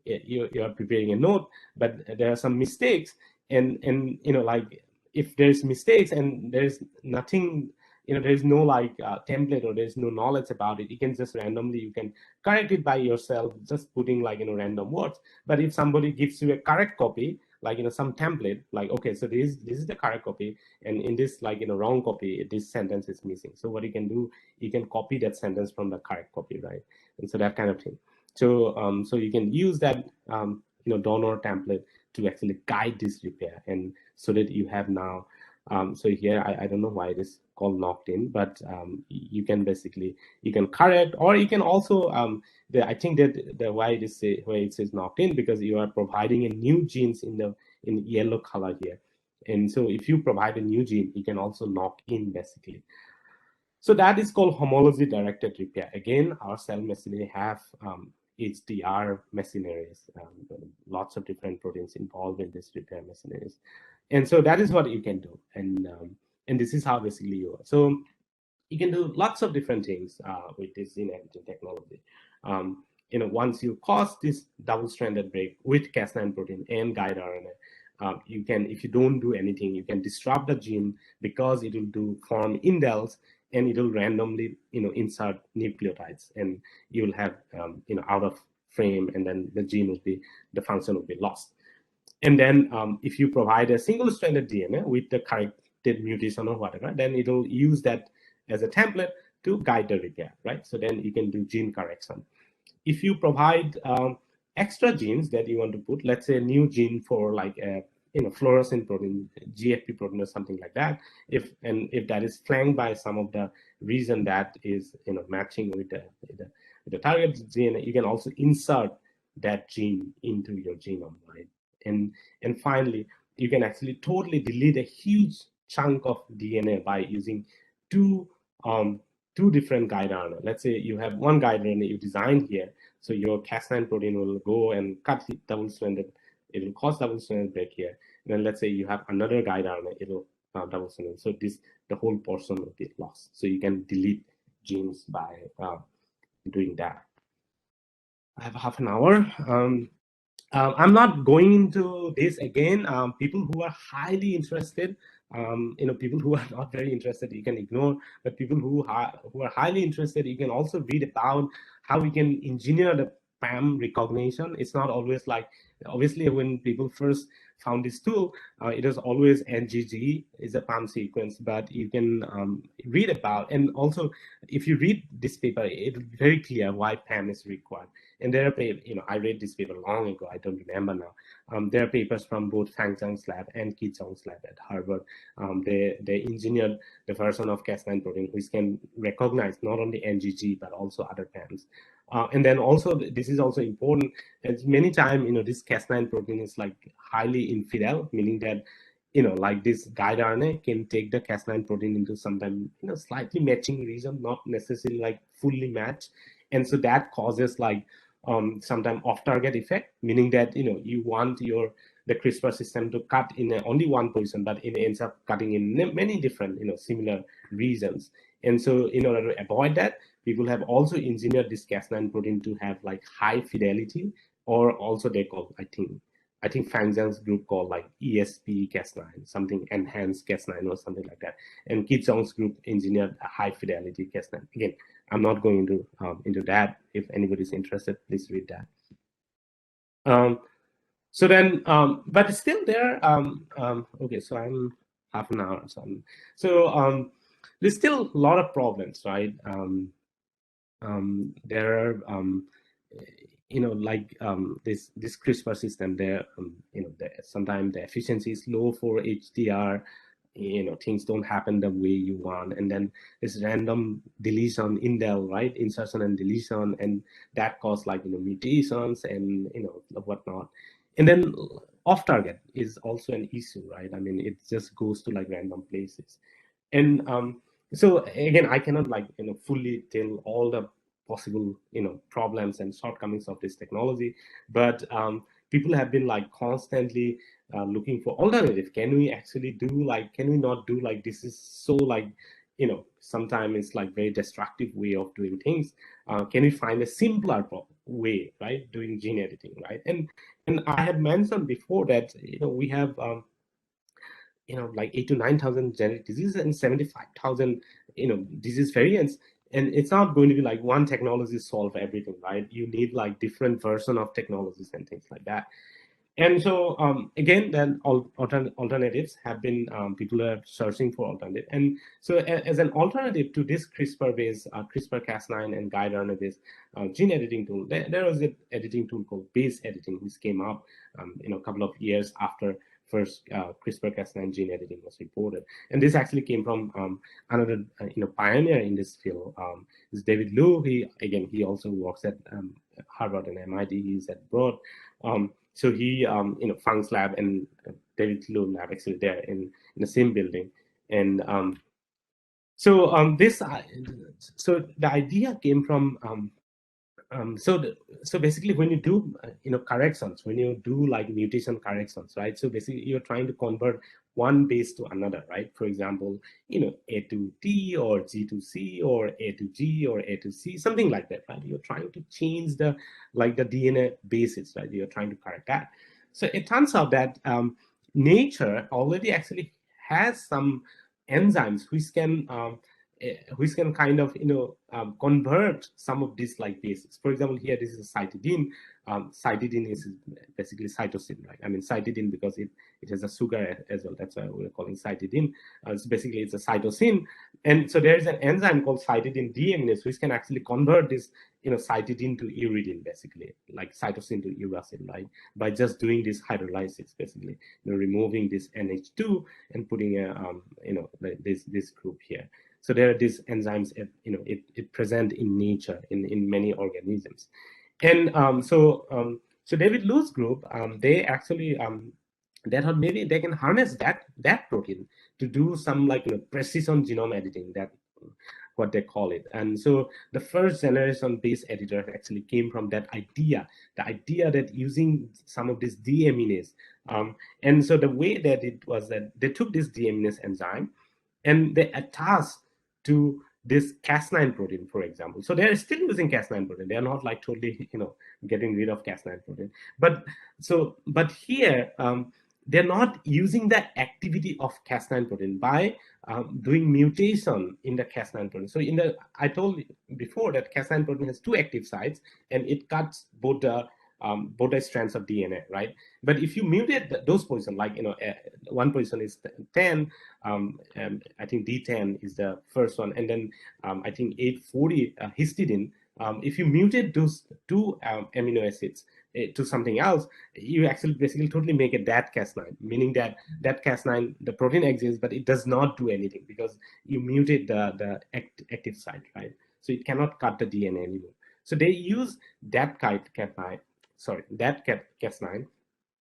you're preparing a note, but there are some mistakes, and like if there's mistakes and there's nothing, there's no like template, or there's no knowledge about it, you can just randomly, you can correct it by yourself, just putting like random words. But if somebody gives you a correct copy, like some template, like, okay, so this is the correct copy, and in this like wrong copy, this sentence is missing. So what you can do, you can copy that sentence from the correct copy, right? And so that kind of thing. So so you can use that donor template to actually guide this repair, and so that you have now, so here I don't know why it is called knocked in, but you can basically, you can correct, or you can also I think that the why it says knocked in, because you are providing a new genes in yellow color here. And so if you provide a new gene, you can also knock in, basically. So that is called homology directed repair. Again, our cell machinery have HDR machineries, lots of different proteins involved in this repair machineries. And so that is what you can do. And this is how basically you are. So you can do lots of different things with this gene editing technology. Once you cause this double-stranded break with Cas9 protein and guide RNA, you can, if you don't do anything, you can disrupt the gene because it will do form indels and it will randomly, insert nucleotides, and you will have, out of frame, and then the gene will be, the function will be lost. And then if you provide a single-stranded DNA with the corrected mutation or whatever, then it will use that as a template to guide the repair, right? So then you can do gene correction. If you provide extra genes that you want to put, let's say a new gene for like a fluorescent protein, GFP protein or something like that, if that is flanked by some of the region that is matching with the target gene, you can also insert that gene into your genome, right? And finally, you can actually totally delete a huge chunk of DNA by using two different guide RNA. Let's say you have one guide RNA you designed here, so your Cas9 protein will go and cut double-stranded. It will cause double-stranded break here. And then let's say you have another guide RNA, it will double-stranded. So the whole portion will get lost. So you can delete genes by doing that. I have half an hour. I'm not going into this again. People who are highly interested, people who are not very interested, you can ignore. But people who are highly interested, you can also read about how we can engineer the PAM recognition. It's not always like, obviously, when people first found this tool, it was always NGG is a PAM sequence. But you can read about, and also if you read this paper, it's very clear why PAM is required. And there are, I read this paper long ago, I don't remember now. There are papers from both Fang Zhang's lab and Qi Zhong's lab at Harvard. They engineered the version of Cas9 protein which can recognize not only NGG, but also other PAMs. And then also, this is also important, as many times, this Cas9 protein is like highly infidel, meaning that, like this guide RNA can take the Cas9 protein into sometimes, slightly matching region, not necessarily like fully matched. And so that causes like, sometimes off-target effect, meaning that you want the CRISPR system to cut in only one position, but it ends up cutting in many different similar regions. And so in order to avoid that, people have also engineered this Cas9 protein to have like high fidelity, or also they call, I think Fang Zhang's group called like ESP Cas9, something enhanced Cas9 or something like that. And Qi Zhong's group engineered a high fidelity Cas9. Again, I'm not going into that. If anybody's interested, please read that. So then, but still there. Okay, so I'm half an hour. So there's still a lot of problems, right? There are, like this CRISPR system. There, sometimes the efficiency is low for HDR. Things don't happen the way you want, and then this random deletion indel, right, insertion and deletion, and that causes like mutations and whatnot. And then off target is also an issue, right? I mean, it just goes to like random places. And so again, I cannot like fully tell all the possible problems and shortcomings of this technology, but people have been like constantly looking for alternative. Can we actually do like, can we not do like, this is so like sometimes it's like very destructive way of doing things. Can we find a simpler way, right, doing gene editing, right? And I had mentioned before that we have like 8 to 9,000 genetic diseases and 75,000 disease variants. And it's not going to be like one technology solve everything, right? You need like different version of technologies and things like that. And so again, then alternatives have been, people are searching for alternative. And so as an alternative to this CRISPR-based, CRISPR-Cas9 and guide RNA-based gene editing tool, there was an editing tool called base editing, which came up a couple of years after first CRISPR-Cas9 gene editing was reported. And this actually came from another pioneer in this field, is David Liu. He also works at Harvard and MIT. He's at Broad. So he, Fang's lab and David Liu lab actually there in the same building. And so the idea came from So basically, when you do corrections, when you do like mutation corrections, right? So basically, you're trying to convert one base to another, right? For example, A to T or G to C or A to G or A to C, something like that, right? You're trying to change the DNA bases, right? You're trying to correct that. So it turns out that nature already actually has some enzymes which can kind of convert some of these like bases. For example, here this is cytidine. Cytidine is basically cytosine, right? I mean cytidine because it has a sugar as well. That's why we're calling cytidine. So basically, it's a cytosine, and so there is an enzyme called cytidine deaminase which can actually convert this cytidine to uridine, basically like cytosine to uracil, right? By just doing this hydrolysis, basically removing this NH2 and putting a this group here. So there are these enzymes, it present in nature in many organisms, and so David Liu's group, they actually they thought maybe they can harness that protein to do some like precision genome editing, that what they call it. And so the first generation base editor actually came from that idea, the idea that using some of this deaminase, and so the way that it was that they took this deaminase enzyme and they attach to this Cas9 protein, for example. So they're still using Cas9 protein. They're not like totally, getting rid of Cas9 protein. But here, they're not using the activity of Cas9 protein by doing mutation in the Cas9 protein. So I told you before that Cas9 protein has two active sites, and it cuts both the strands of DNA, right? But if you mutate those positions, like one position is 10, I think D10 is the first one, and then I think 840 histidine. If you mutate those two amino acids to something else, you actually basically totally make it that Cas9, meaning that Cas9, the protein exists, but it does not do anything because you mutate the active site, right? So it cannot cut the DNA anymore. So they use that Cas9,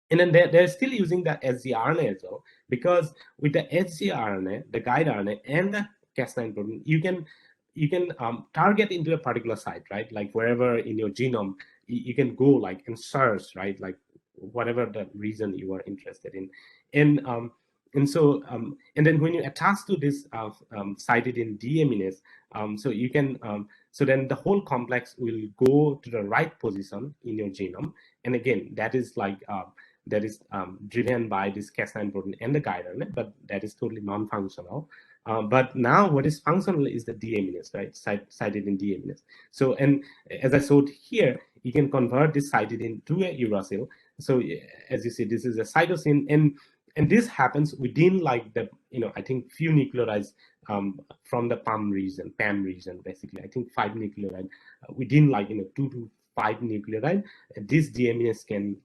and then they're still using the sgRNA as well, because with the sgRNA, the guide RNA, and the Cas9 protein, you can target into a particular site, right? Like wherever in your genome, you can go like and search, right? Like whatever the region you are interested in, and and then when you attach to this cytidine deaminase, so you can so then the whole complex will go to the right position in your genome, and again that is driven by this Cas9 protein and the guide RNA, but that is totally non-functional. But now what is functional is the deaminase, right? Cytidine deaminase. So, and as I showed here, you can convert this cytidine to a uracil. So as you see, this is a cytosine, and this happens within like the, I think few nucleotides from the PAM region, basically. I think 5 nucleotide within like, 2 to 5 nucleotide. This deaminase can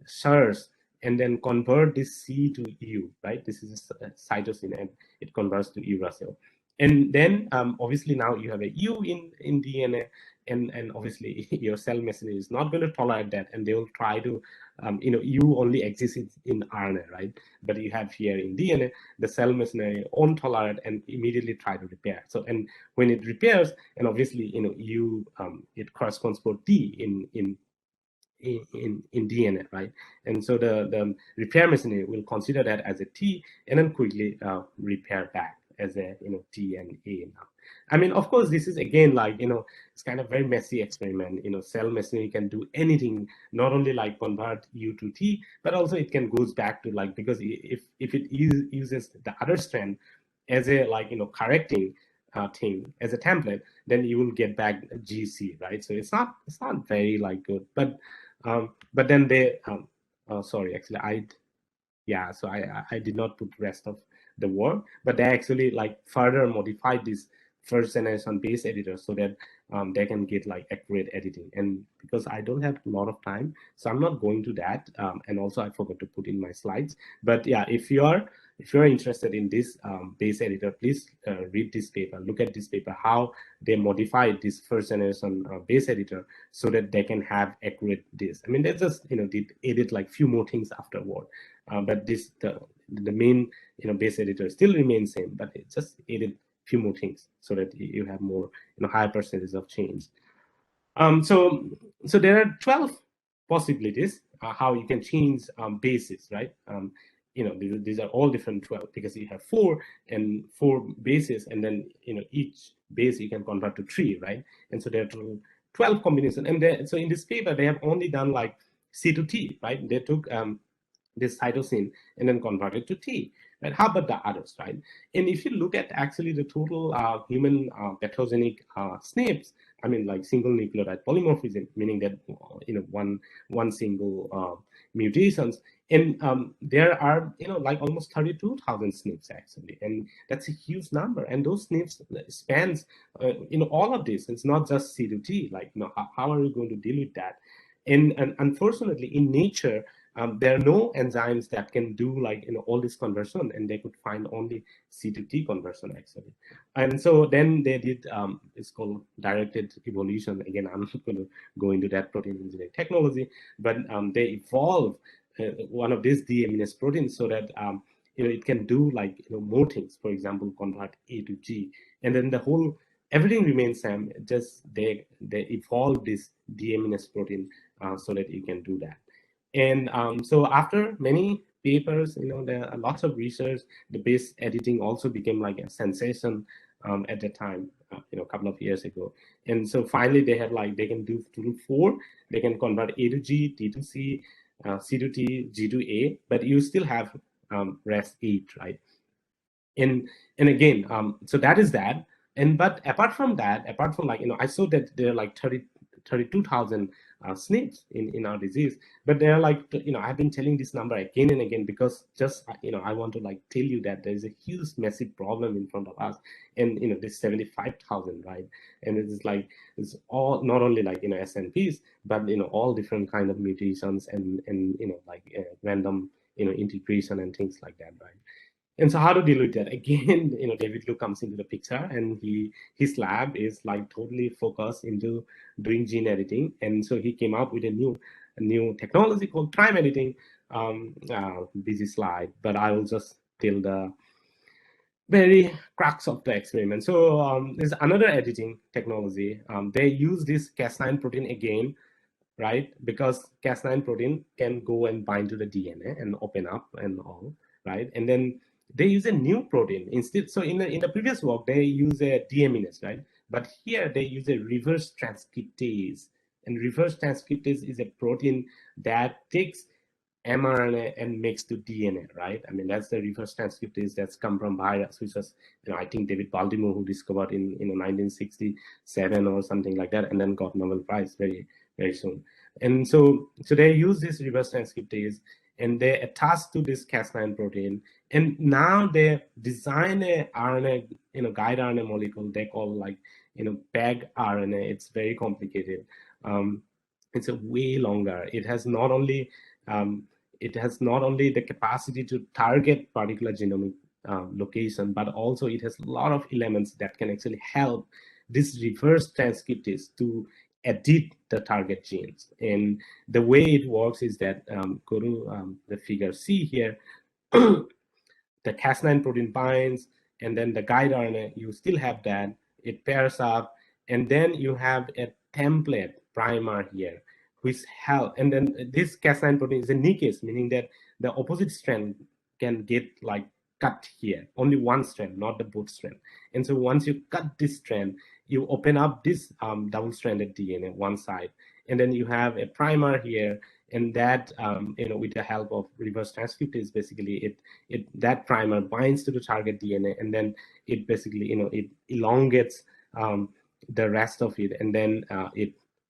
search and then convert this C to U, right? This is a cytosine, and it converts to uracil. And then obviously now you have a U in DNA, and obviously your cell machinery is not going to tolerate that, and they will try to, U only exists in RNA, right? But you have here in DNA, the cell machinery won't tolerate and immediately try to repair. So, and when it repairs, and obviously, U, it corresponds for T in DNA, right? And so the repair machinery will consider that as a T, and then quickly repair back as a T and A now. I mean, of course, this is again like it's kind of very messy experiment. Cell machinery can do anything, not only like convert U to T, but also it can goes back to like, because if it uses the other strand as a like correcting thing as a template, then you will get back GC, right? So it's not very like good, but then they sorry, actually so I did not put the rest of the work, but they actually like further modified this first generation base editor so that they can get like accurate editing. And because I don't have a lot of time, so I'm not going to that, and also I forgot to put in my slides. But yeah, if you're interested in this base editor, please read this paper, look at this paper, how they modified this first generation base editor so that they can have accurate this. I mean, they just did edit like few more things afterward, but the main base editor still remains same, but it just added few more things so that you have more higher percentage of change. So there are 12 possibilities how you can change bases, right? These are all different 12 because you have four bases, and then each base you can convert to 3, right? And so there are 12 combinations, and so in this paper they have only done like C to T, right? They took this cytosine and then convert it to T. Right? How about the others, right? And if you look at actually the total human pathogenic SNPs, I mean, like single nucleotide polymorphism, meaning that one single mutations, and there are like almost 32,000 SNPs actually, and that's a huge number. And those SNPs spans all of this. It's not just C to T. Like, how are you going to deal with that? And unfortunately, in nature, there are no enzymes that can do like all this conversion, and they could find only C to T conversion actually. And so then they did it's called directed evolution. Again, I'm not going to go into that protein engineering technology, but they evolve one of these deaminase proteins so that it can do like more things. For example, convert A to G, and then the whole everything remains same. Just they evolve this deaminase protein so that you can do that. And so after many papers, there are lots of research. The base editing also became like a sensation at the time, a couple of years ago. And so finally, they had like they can do 2 to 4. They can convert A to G, T to C, C to T, G to A, but you still have RES8, right? And again, so that is that. And but apart from that, apart from like I saw that there are like 32,000 SNPs in our disease, but there are like I've been telling this number again and again because just I want to like tell you that there is a huge massive problem in front of us. And this 75,000, right? And it is like it's all not only like SNPs, but all different kind of mutations and like random integration and things like that, right? And so how to deal with that? Again, David Liu comes into the picture, and his lab is like totally focused into doing gene editing. And so he came up with a new technology called prime editing. Busy slide, but I will just tell the very crux of the experiment. So there's another editing technology. They use this Cas9 protein again, right? Because Cas9 protein can go and bind to the DNA and open up and all, right? And then they use a new protein instead. So in the previous work, they use a deaminase, right? But here they use a reverse transcriptase. And reverse transcriptase is a protein that takes mRNA and makes to DNA, right? I mean, that's the reverse transcriptase that's come from virus, which was, I think David Baltimore who discovered in 1967 or something like that, and then got Nobel Prize very, very soon. And so they use this reverse transcriptase and they attach to this Cas9 protein. And now they design a RNA, guide RNA molecule they call like, PEG RNA. It's very complicated. It's a way longer. Um, it has not only the capacity to target particular genomic location, but also it has a lot of elements that can actually help this reverse transcriptase to edit the target genes. And the way it works is that, go to the figure C here, the Cas9 protein binds, and then the guide RNA, you still have that, it pairs up, and then you have a template primer here, which help, and then this Cas9 protein is a nickase, meaning that the opposite strand can get like cut here, only one strand, not the both strand. And so once you cut this strand, you open up this double-stranded DNA one side, and then you have a primer here, and that with the help of reverse transcriptase, basically that primer binds to the target DNA, and then it basically it elongates the rest of it, and then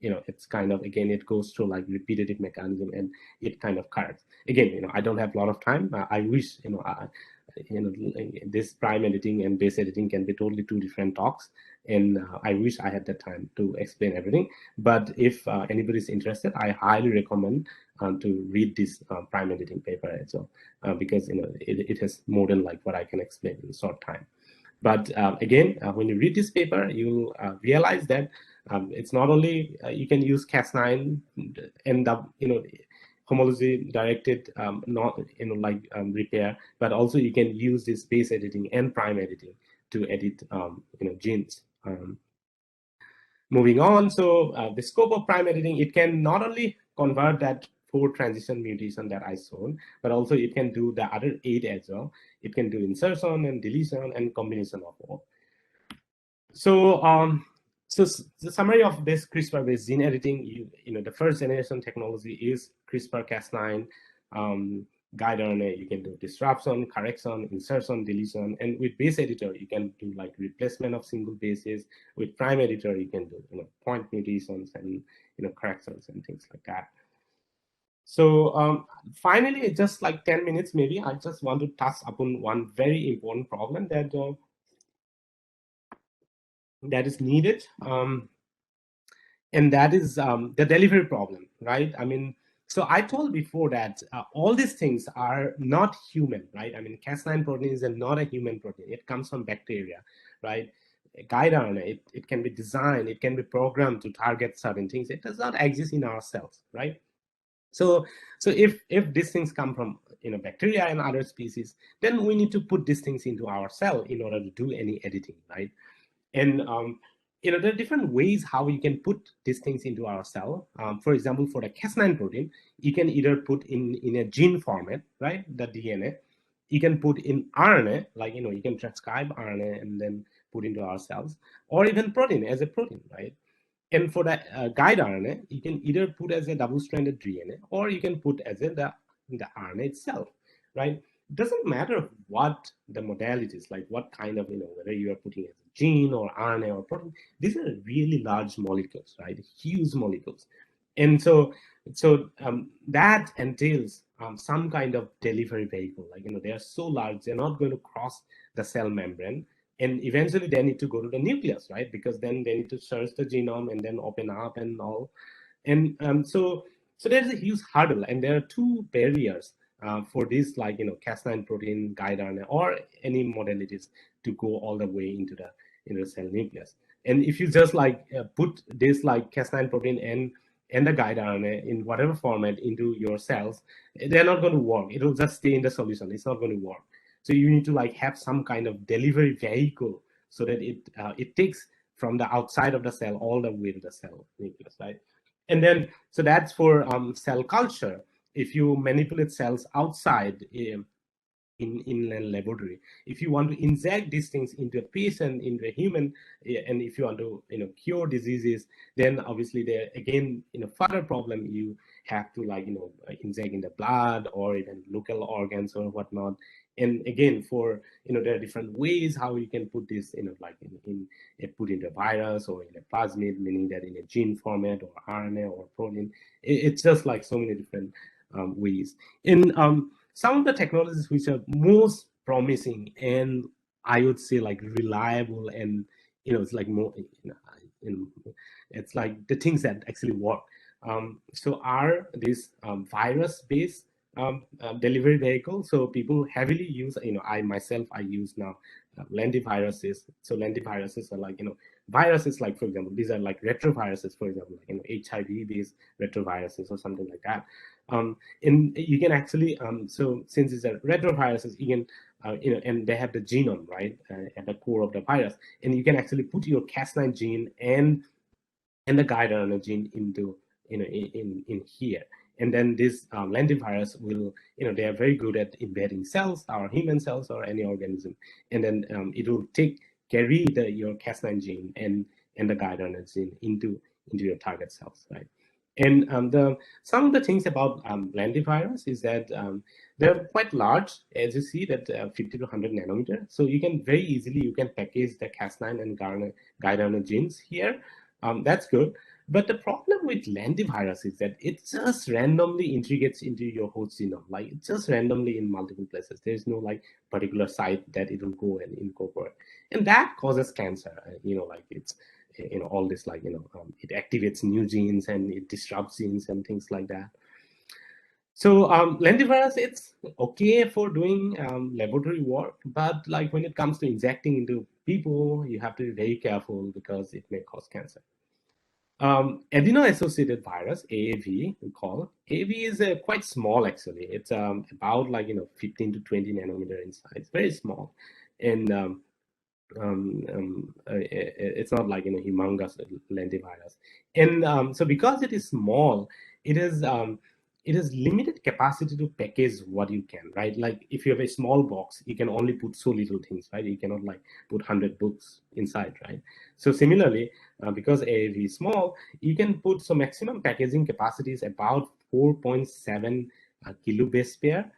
it's kind of, again, it goes through like repetitive mechanism, and it kind of curves. Again, I don't have a lot of time. I wish this prime editing and base editing can be totally two different talks, and I wish I had the time to explain everything. But if anybody's interested, I highly recommend to read this prime editing paper as well, because it has more than like what I can explain in a short time. But again, when you read this paper, you realize that it's not only you can use Cas9 and homology directed not repair, but also you can use this base editing and prime editing to edit genes. Moving on, so the scope of prime editing, it can not only convert that 4 transition mutation that I showed, but also it can do the other 8 as well. It can do insertion and deletion and combination of all. So, so the summary of this CRISPR-based gene editing, the first generation technology is CRISPR-Cas9 guide RNA. You can do disruption, correction, insertion, deletion, and with base editor you can do like replacement of single bases. With prime editor you can do point mutations and corrections and things like that. So finally, just like 10 minutes maybe, I just want to touch upon one very important problem that that is needed, and that is the delivery problem, right? I mean, so I told before that all these things are not human, right? I mean, Cas9 protein is not a human protein. It comes from bacteria, right? Guide RNA, it can be designed, it can be programmed to target certain things. It does not exist in our cells, right? So if these things come from bacteria and other species, then we need to put these things into our cell in order to do any editing, right? And there are different ways how you can put these things into our cell. For example, for the Cas9 protein, you can either put in a gene format, right, the DNA. You can put in RNA, like you can transcribe RNA and then put into our cells, or even protein as a protein, right? And for the guide RNA, you can either put as a double-stranded DNA or you can put as the RNA itself, right? It doesn't matter what the modality is, like what kind of, whether you are putting as a gene or RNA or protein. These are really large molecules, right? Huge molecules. And so that entails some kind of delivery vehicle. Like, they are so large, they're not going to cross the cell membrane. And eventually they need to go to the nucleus, right? Because then they need to search the genome and then open up and all. And so there's a huge hurdle, and there are two barriers for this, like Cas9 protein guide RNA or any modalities to go all the way into the cell nucleus. And if you just like put this like Cas9 protein and the guide RNA in whatever format into your cells, they're not going to work. It will just stay in the solution. It's not going to work. So you need to like have some kind of delivery vehicle so that it takes from the outside of the cell all the way to the cell nucleus, right? And then, so that's for cell culture. If you manipulate cells outside in a laboratory, if you want to inject these things into a patient, into a human, and if you want to cure diseases, then obviously there again further problem, you have to like inject in the blood or even local organs or whatnot. And again, for there are different ways how you can put this like in put into a virus or in a plasmid, meaning that in a gene format or RNA or protein. It's just like so many different ways. In some of the technologies which are most promising and I would say like reliable, and it's like more it's like the things that actually work, so are these virus-based delivery vehicles. So people heavily use, I myself, I use now lentiviruses. So lentiviruses are like viruses, like for example, these are like retroviruses, for example, like HIV-based retroviruses or something like that. And you can actually so since it's a retroviruses, you can and they have the genome, right, at the core of the virus, and you can actually put your Cas9 gene and the guide RNA gene into in here. And then this lentivirus will, they are very good at embedding cells, our human cells or any organism, and then it will carry your Cas9 gene and the guide RNA gene into your target cells, right? And some of the things about lentivirus is that they're quite large, as you see that 50 to 100 nanometer. So you can very easily package the Cas9 and guide RNA genes here. That's good. But the problem with lentivirus is that it just randomly integrates into your host genome, like it's just randomly in multiple places. There's no like particular site that it will go and incorporate, and that causes cancer. Like it's all this like it activates new genes and it disrupts genes and things like that. So lentivirus, it's okay for doing laboratory work, but like when it comes to injecting into people, you have to be very careful because it may cause cancer. Adeno-associated virus, AAV, we call. AAV is quite small, actually. It's about like 15 to 20 nanometer in size, very small. And it's not like humongous lentivirus. And so because it is small, it is limited capacity to package what you can, right? Like if you have a small box, you can only put so little things, right? You cannot like put 100 books inside, right? So similarly, because AAV is small, you can put, so maximum packaging capacity is about 4.7 kilo base pair,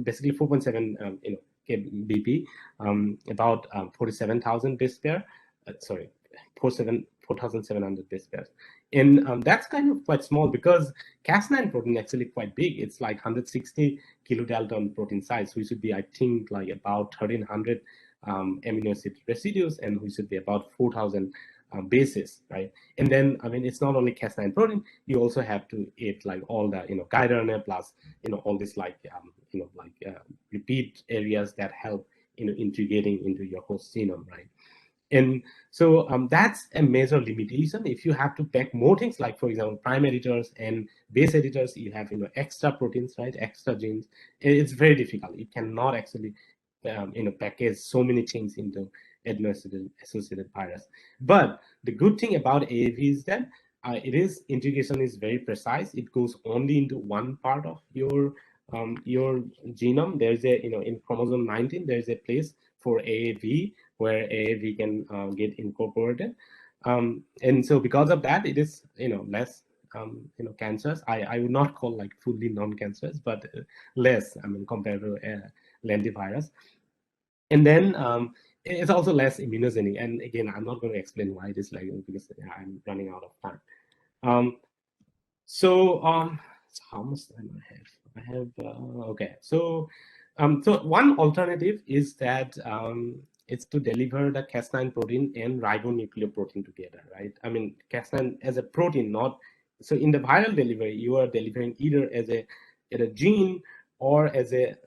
basically 4.7 BP, about 47,000 base pair, sorry, 4,700 base pairs. And that's kind of quite small because Cas9 protein actually quite big. It's like 160 kilodalton protein size, which would be, I think, like about 1,300 amino acid residues, and which should be about 4,000 bases, right? And then, I mean, it's not only Cas9 protein, you also have to eat like all the, guide RNA plus, all this like, repeat areas that help, integrating into your host genome, right? And so that's a major limitation. If you have to pack more things, like for example, prime editors and base editors, you have extra proteins, right? Extra genes. It's very difficult. You cannot actually package so many things into adeno-associated virus. But the good thing about AAV is that integration is very precise. It goes only into one part of your genome. There's a in chromosome 19, there's a place for AAV where AAV can get incorporated. And so because of that, it is less cancers. I would not call like fully non-cancerous, but less, I mean, compared to lentivirus. And then it's also less immunogenic. And again, I'm not going to explain why it is like, because I'm running out of time. So how much time I have? I have okay. So one alternative is that it's to deliver the Cas9 protein and ribonucleoprotein together, right? I mean, Cas9 as a protein, not so in the viral delivery, you are delivering either as a gene or as a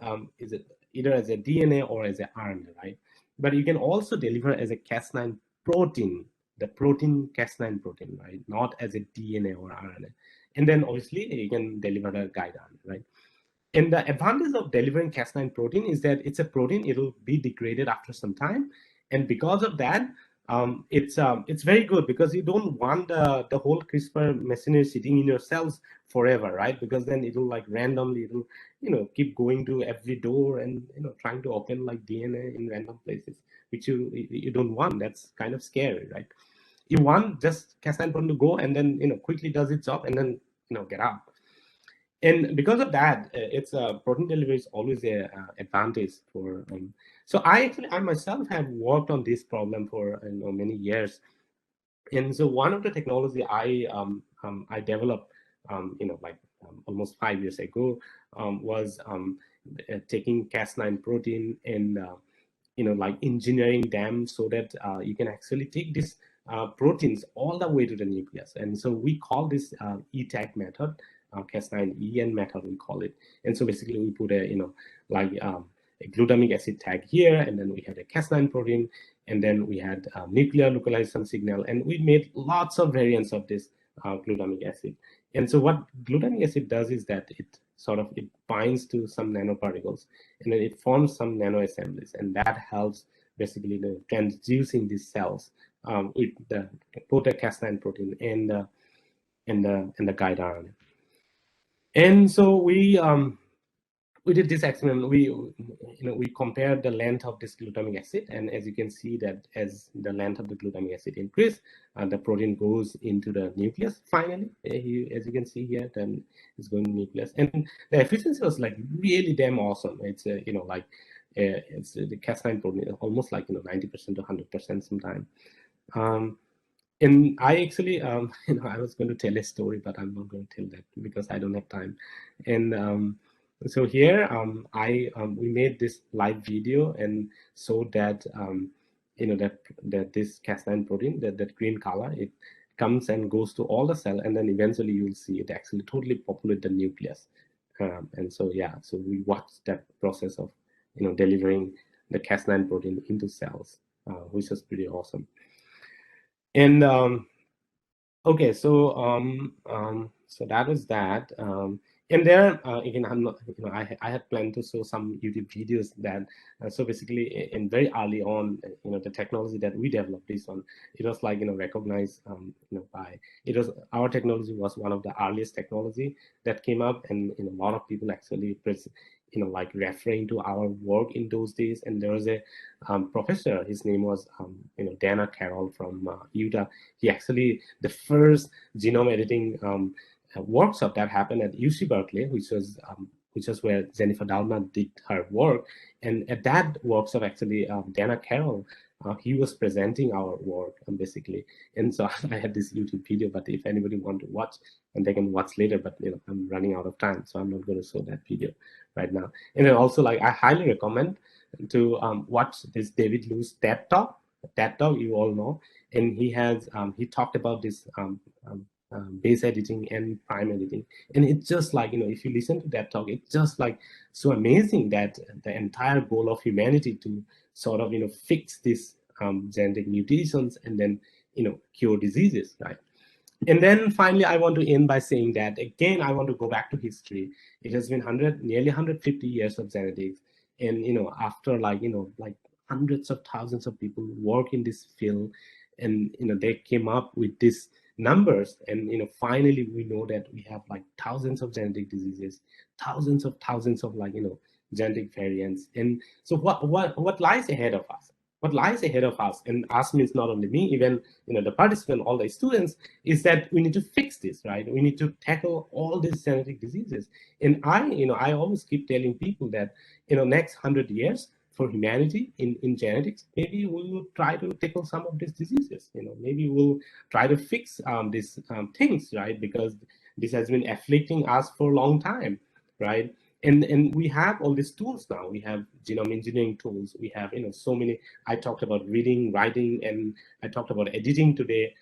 either as a DNA or as a RNA, right? But you can also deliver as a Cas9 protein, the protein Cas9 protein, right? Not as a DNA or RNA. And then obviously you can deliver a guide RNA, right? And the advantage of delivering Cas9 protein is that it's a protein, it'll be degraded after some time. And because of that, it's very good, because you don't want the whole CRISPR machinery sitting in your cells forever, right? Because then it'll like randomly, it'll keep going to every door and trying to open like DNA in random places, which you don't want. That's kind of scary, right? You want just Cas9 protein to go and then quickly does its job and then get out. And because of that, it's protein delivery is always a advantage for. So I myself have worked on this problem for many years, and so one of the technology I developed, almost 5 years ago, was taking Cas9 protein and like engineering them so that you can actually take these proteins all the way to the nucleus. And so we call this ETAG method, Cas9 method we call it. And so basically we put a a glutamic acid tag here, and then we had a Cas9 protein, and then we had nuclear localization signal, and we made lots of variants of this glutamic acid. And so what glutamic acid does is that it binds to some nanoparticles, and then it forms some nanoassemblies, and that helps basically the transducing these cells with the both the Cas9 protein and the guide RNA. And so we did this experiment. We compared the length of this glutamic acid, and as you can see that as the length of the glutamic acid increase, the protein goes into the nucleus finally. As you can see here, then it's going to the nucleus, and the efficiency was like really damn awesome. It's it's the Cas9 protein almost like 90% to 100% sometimes. And I actually, I was going to tell a story, but I'm not going to tell that because I don't have time. And so here, we made this live video and showed that that this Cas9 protein, that green color, it comes and goes to all the cell, and then eventually you'll see it actually totally populate the nucleus. And so yeah, so we watched that process of delivering the Cas9 protein into cells, which was pretty awesome. And okay, so so that was that. And there, again, I'm not, I had planned to show some YouTube videos that, so basically, in very early on, the technology that we developed, this one, it was like, recognized, by, it was, our technology was one of the earliest technology that came up, and, a lot of people actually, like referring to our work in those days. And there was a professor, his name was, Dana Carroll from Utah. He actually, the first genome editing workshop that happened at UC Berkeley, which was where Jennifer Doudna did her work. And at that workshop, actually, Dana Carroll, he was presenting our work, basically. And so I had this YouTube video, but if anybody want to watch, and they can watch later, but I'm running out of time, so I'm not going to show that video right now. And then also, like, I highly recommend to watch this David Liu's TED Talk. TED Talk, you all know, and he talked about this base editing and prime editing, and it's just like, if you listen to that talk, it's just like so amazing that the entire goal of humanity to sort of fix these genetic mutations and then cure diseases, right? And then finally, I want to end by saying that, again, I want to go back to history. It has been nearly 150 years of genetics. And, after like hundreds of thousands of people work in this field, and, they came up with these numbers. And, finally, we know that we have like thousands of genetic diseases, thousands of like, genetic variants. And so what lies ahead of us? What lies ahead of us, and us means not only me, even the participant, all the students, is that we need to fix this, right? We need to tackle all these genetic diseases. And I always keep telling people that, next 100 years for humanity in genetics, maybe we will try to tackle some of these diseases. Maybe we'll try to fix these things, right? Because this has been afflicting us for a long time, right? And we have all these tools now. We have genome engineering tools. We have so many. I talked about reading, writing, and I talked about editing today.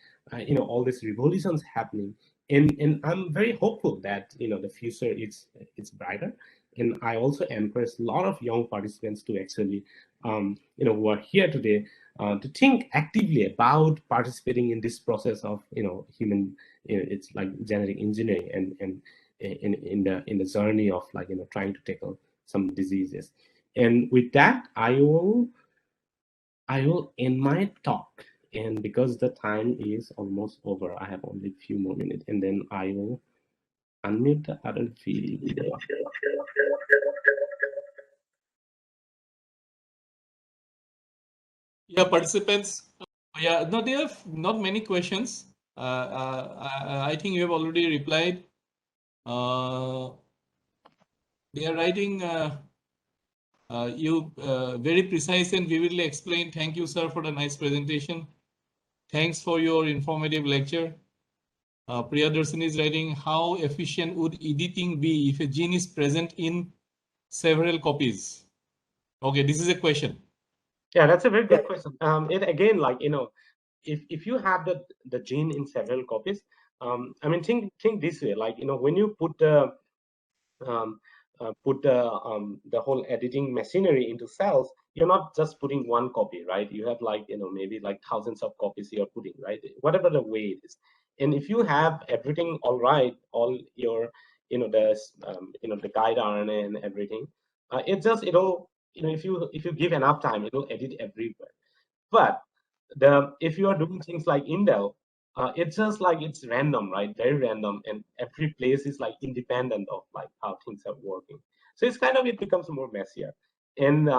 All these revolutions happening, and I'm very hopeful that the future it's brighter. And I also encourage a lot of young participants to actually who are here today, to think actively about participating in this process of human, it's like genetic engineering, and in the journey of like trying to tackle some diseases. And with that, I will end my talk. And because the time is almost over, I have only a few more minutes, and then I will unmute the other video. Yeah, participants. Yeah, no, there are not many questions. I think you have already replied. They are writing. You very precise and vividly explained. Thank you, sir, for the nice presentation. Thanks for your informative lecture. Priyadarshini is writing, how efficient would editing be if a gene is present in several copies? Okay, this is a question. Yeah, that's a very good question. It again, like if you have the gene in several copies, I mean, think this way, like when you um, put the whole editing machinery into cells, you're not just putting one copy, right? You have like maybe like thousands of copies you're putting, right? Whatever the way it is. And if you have everything all right, all your the guide RNA and everything, it'll if you give enough time, it'll edit everywhere. But if you are doing things like Indel, it's just like it's random, right? Very random, and every place is like independent of like how things are working. So it's kind of, it becomes more messier. And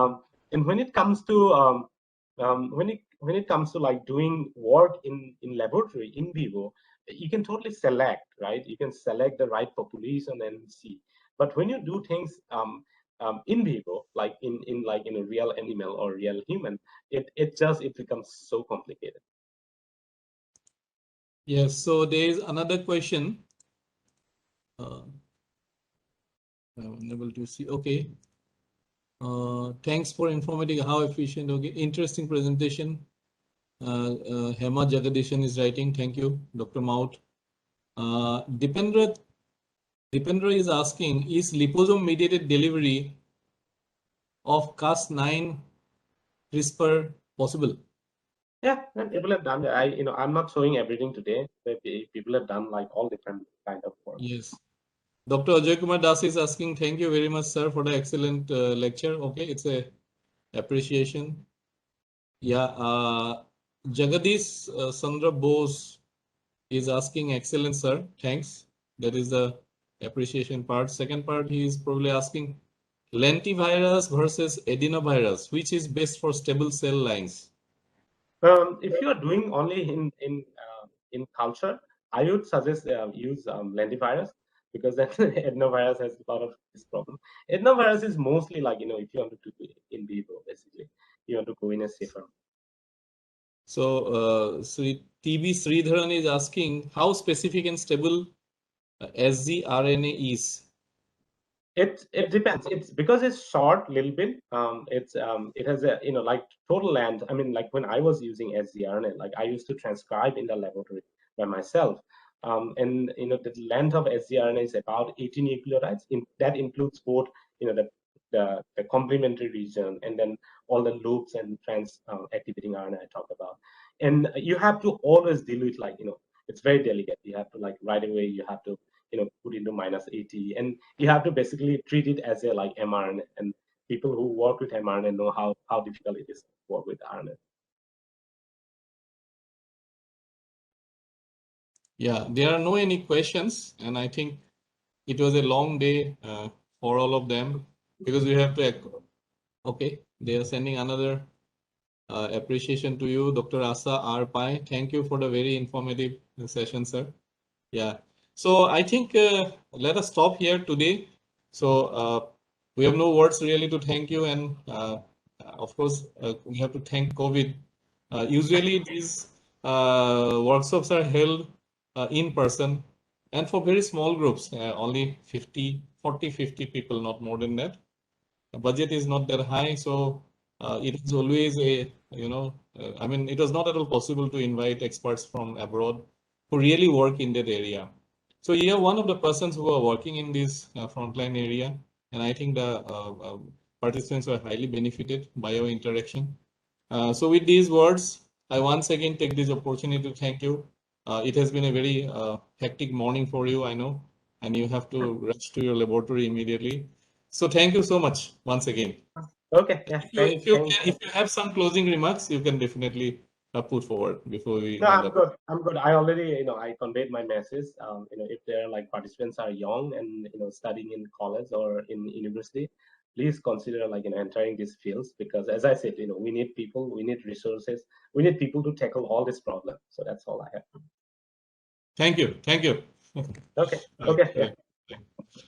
when it comes to when it comes to like doing work in laboratory in vivo, you can totally select, right? You can select the right population and see. But when you do things in vivo, like in like in a real animal or real human, it becomes so complicated. Yes, so there is another question. I'm unable to see. Okay. Thanks for informating how efficient. Okay, interesting presentation. Hema Jagadishan is writing. Thank you, Dr. Mout. Dipendra is asking, is liposome-mediated delivery of Cas9 CRISPR possible? Yeah, and people have done that. I'm not showing everything today, but people have done like all different kind of work. Yes. Dr. Ajay Kumar Das is asking, thank you very much, sir, for the excellent lecture. Okay, it's a appreciation. Yeah, Jagadish Sandra Bose is asking, excellent, sir. Thanks. That is the appreciation part. Second part, he is probably asking, lentivirus versus adenovirus, which is best for stable cell lines? If you are doing only in culture, I would suggest use lentivirus, because then adenovirus has a lot of this problem. Adenovirus is mostly like, if you want to do it in vivo, basically, you want to go in a safer. So, TB Sridharan is asking, how specific and stable sgRNA is? It depends. It's because it's short little bit. It has a, like total length. I mean, like when I was using sgRNA, like I used to transcribe in the laboratory by myself. And the length of sgRNA is about 80 nucleotides. That includes both, the complementary region, and then all the loops and trans activating RNA I talked about. And you have to always dilute, like, it's very delicate. You have to, like, right away you have to, put into -80, and you have to basically treat it as a like mRNA. And people who work with mRNA know how difficult it is to work with RNA. Yeah, there are no any questions, and I think it was a long day for all of them, because we have to. Okay, they are sending another appreciation to you, Dr. Asa R. Pai. Thank you for the very informative session, sir. Yeah. So I think let us stop here today. So we have no words really to thank you, and of course we have to thank COVID. Usually these workshops are held in person, and for very small groups, only 40, 50 people, not more than that. The budget is not that high, so it is always I mean, it was not at all possible to invite experts from abroad who really work in that area. So you are one of the persons who are working in this frontline area, and I think the participants were highly benefited by your interaction. So with these words, I once again take this opportunity to thank you. It has been a very hectic morning for you, I know, and you have to rush to your laboratory immediately. So thank you so much once again. Okay, yeah, thanks. If you have some closing remarks, you can definitely put forward before we No, end I'm up. good. I'm good. I already, I conveyed my message. If there are like participants are young and studying in college or in university, please consider, like, entering these fields, because as I said, we need people, we need resources, we need people to tackle all this problem. So that's all I have. Thank you. Thank you. Okay. Right, Okay. Yeah. right.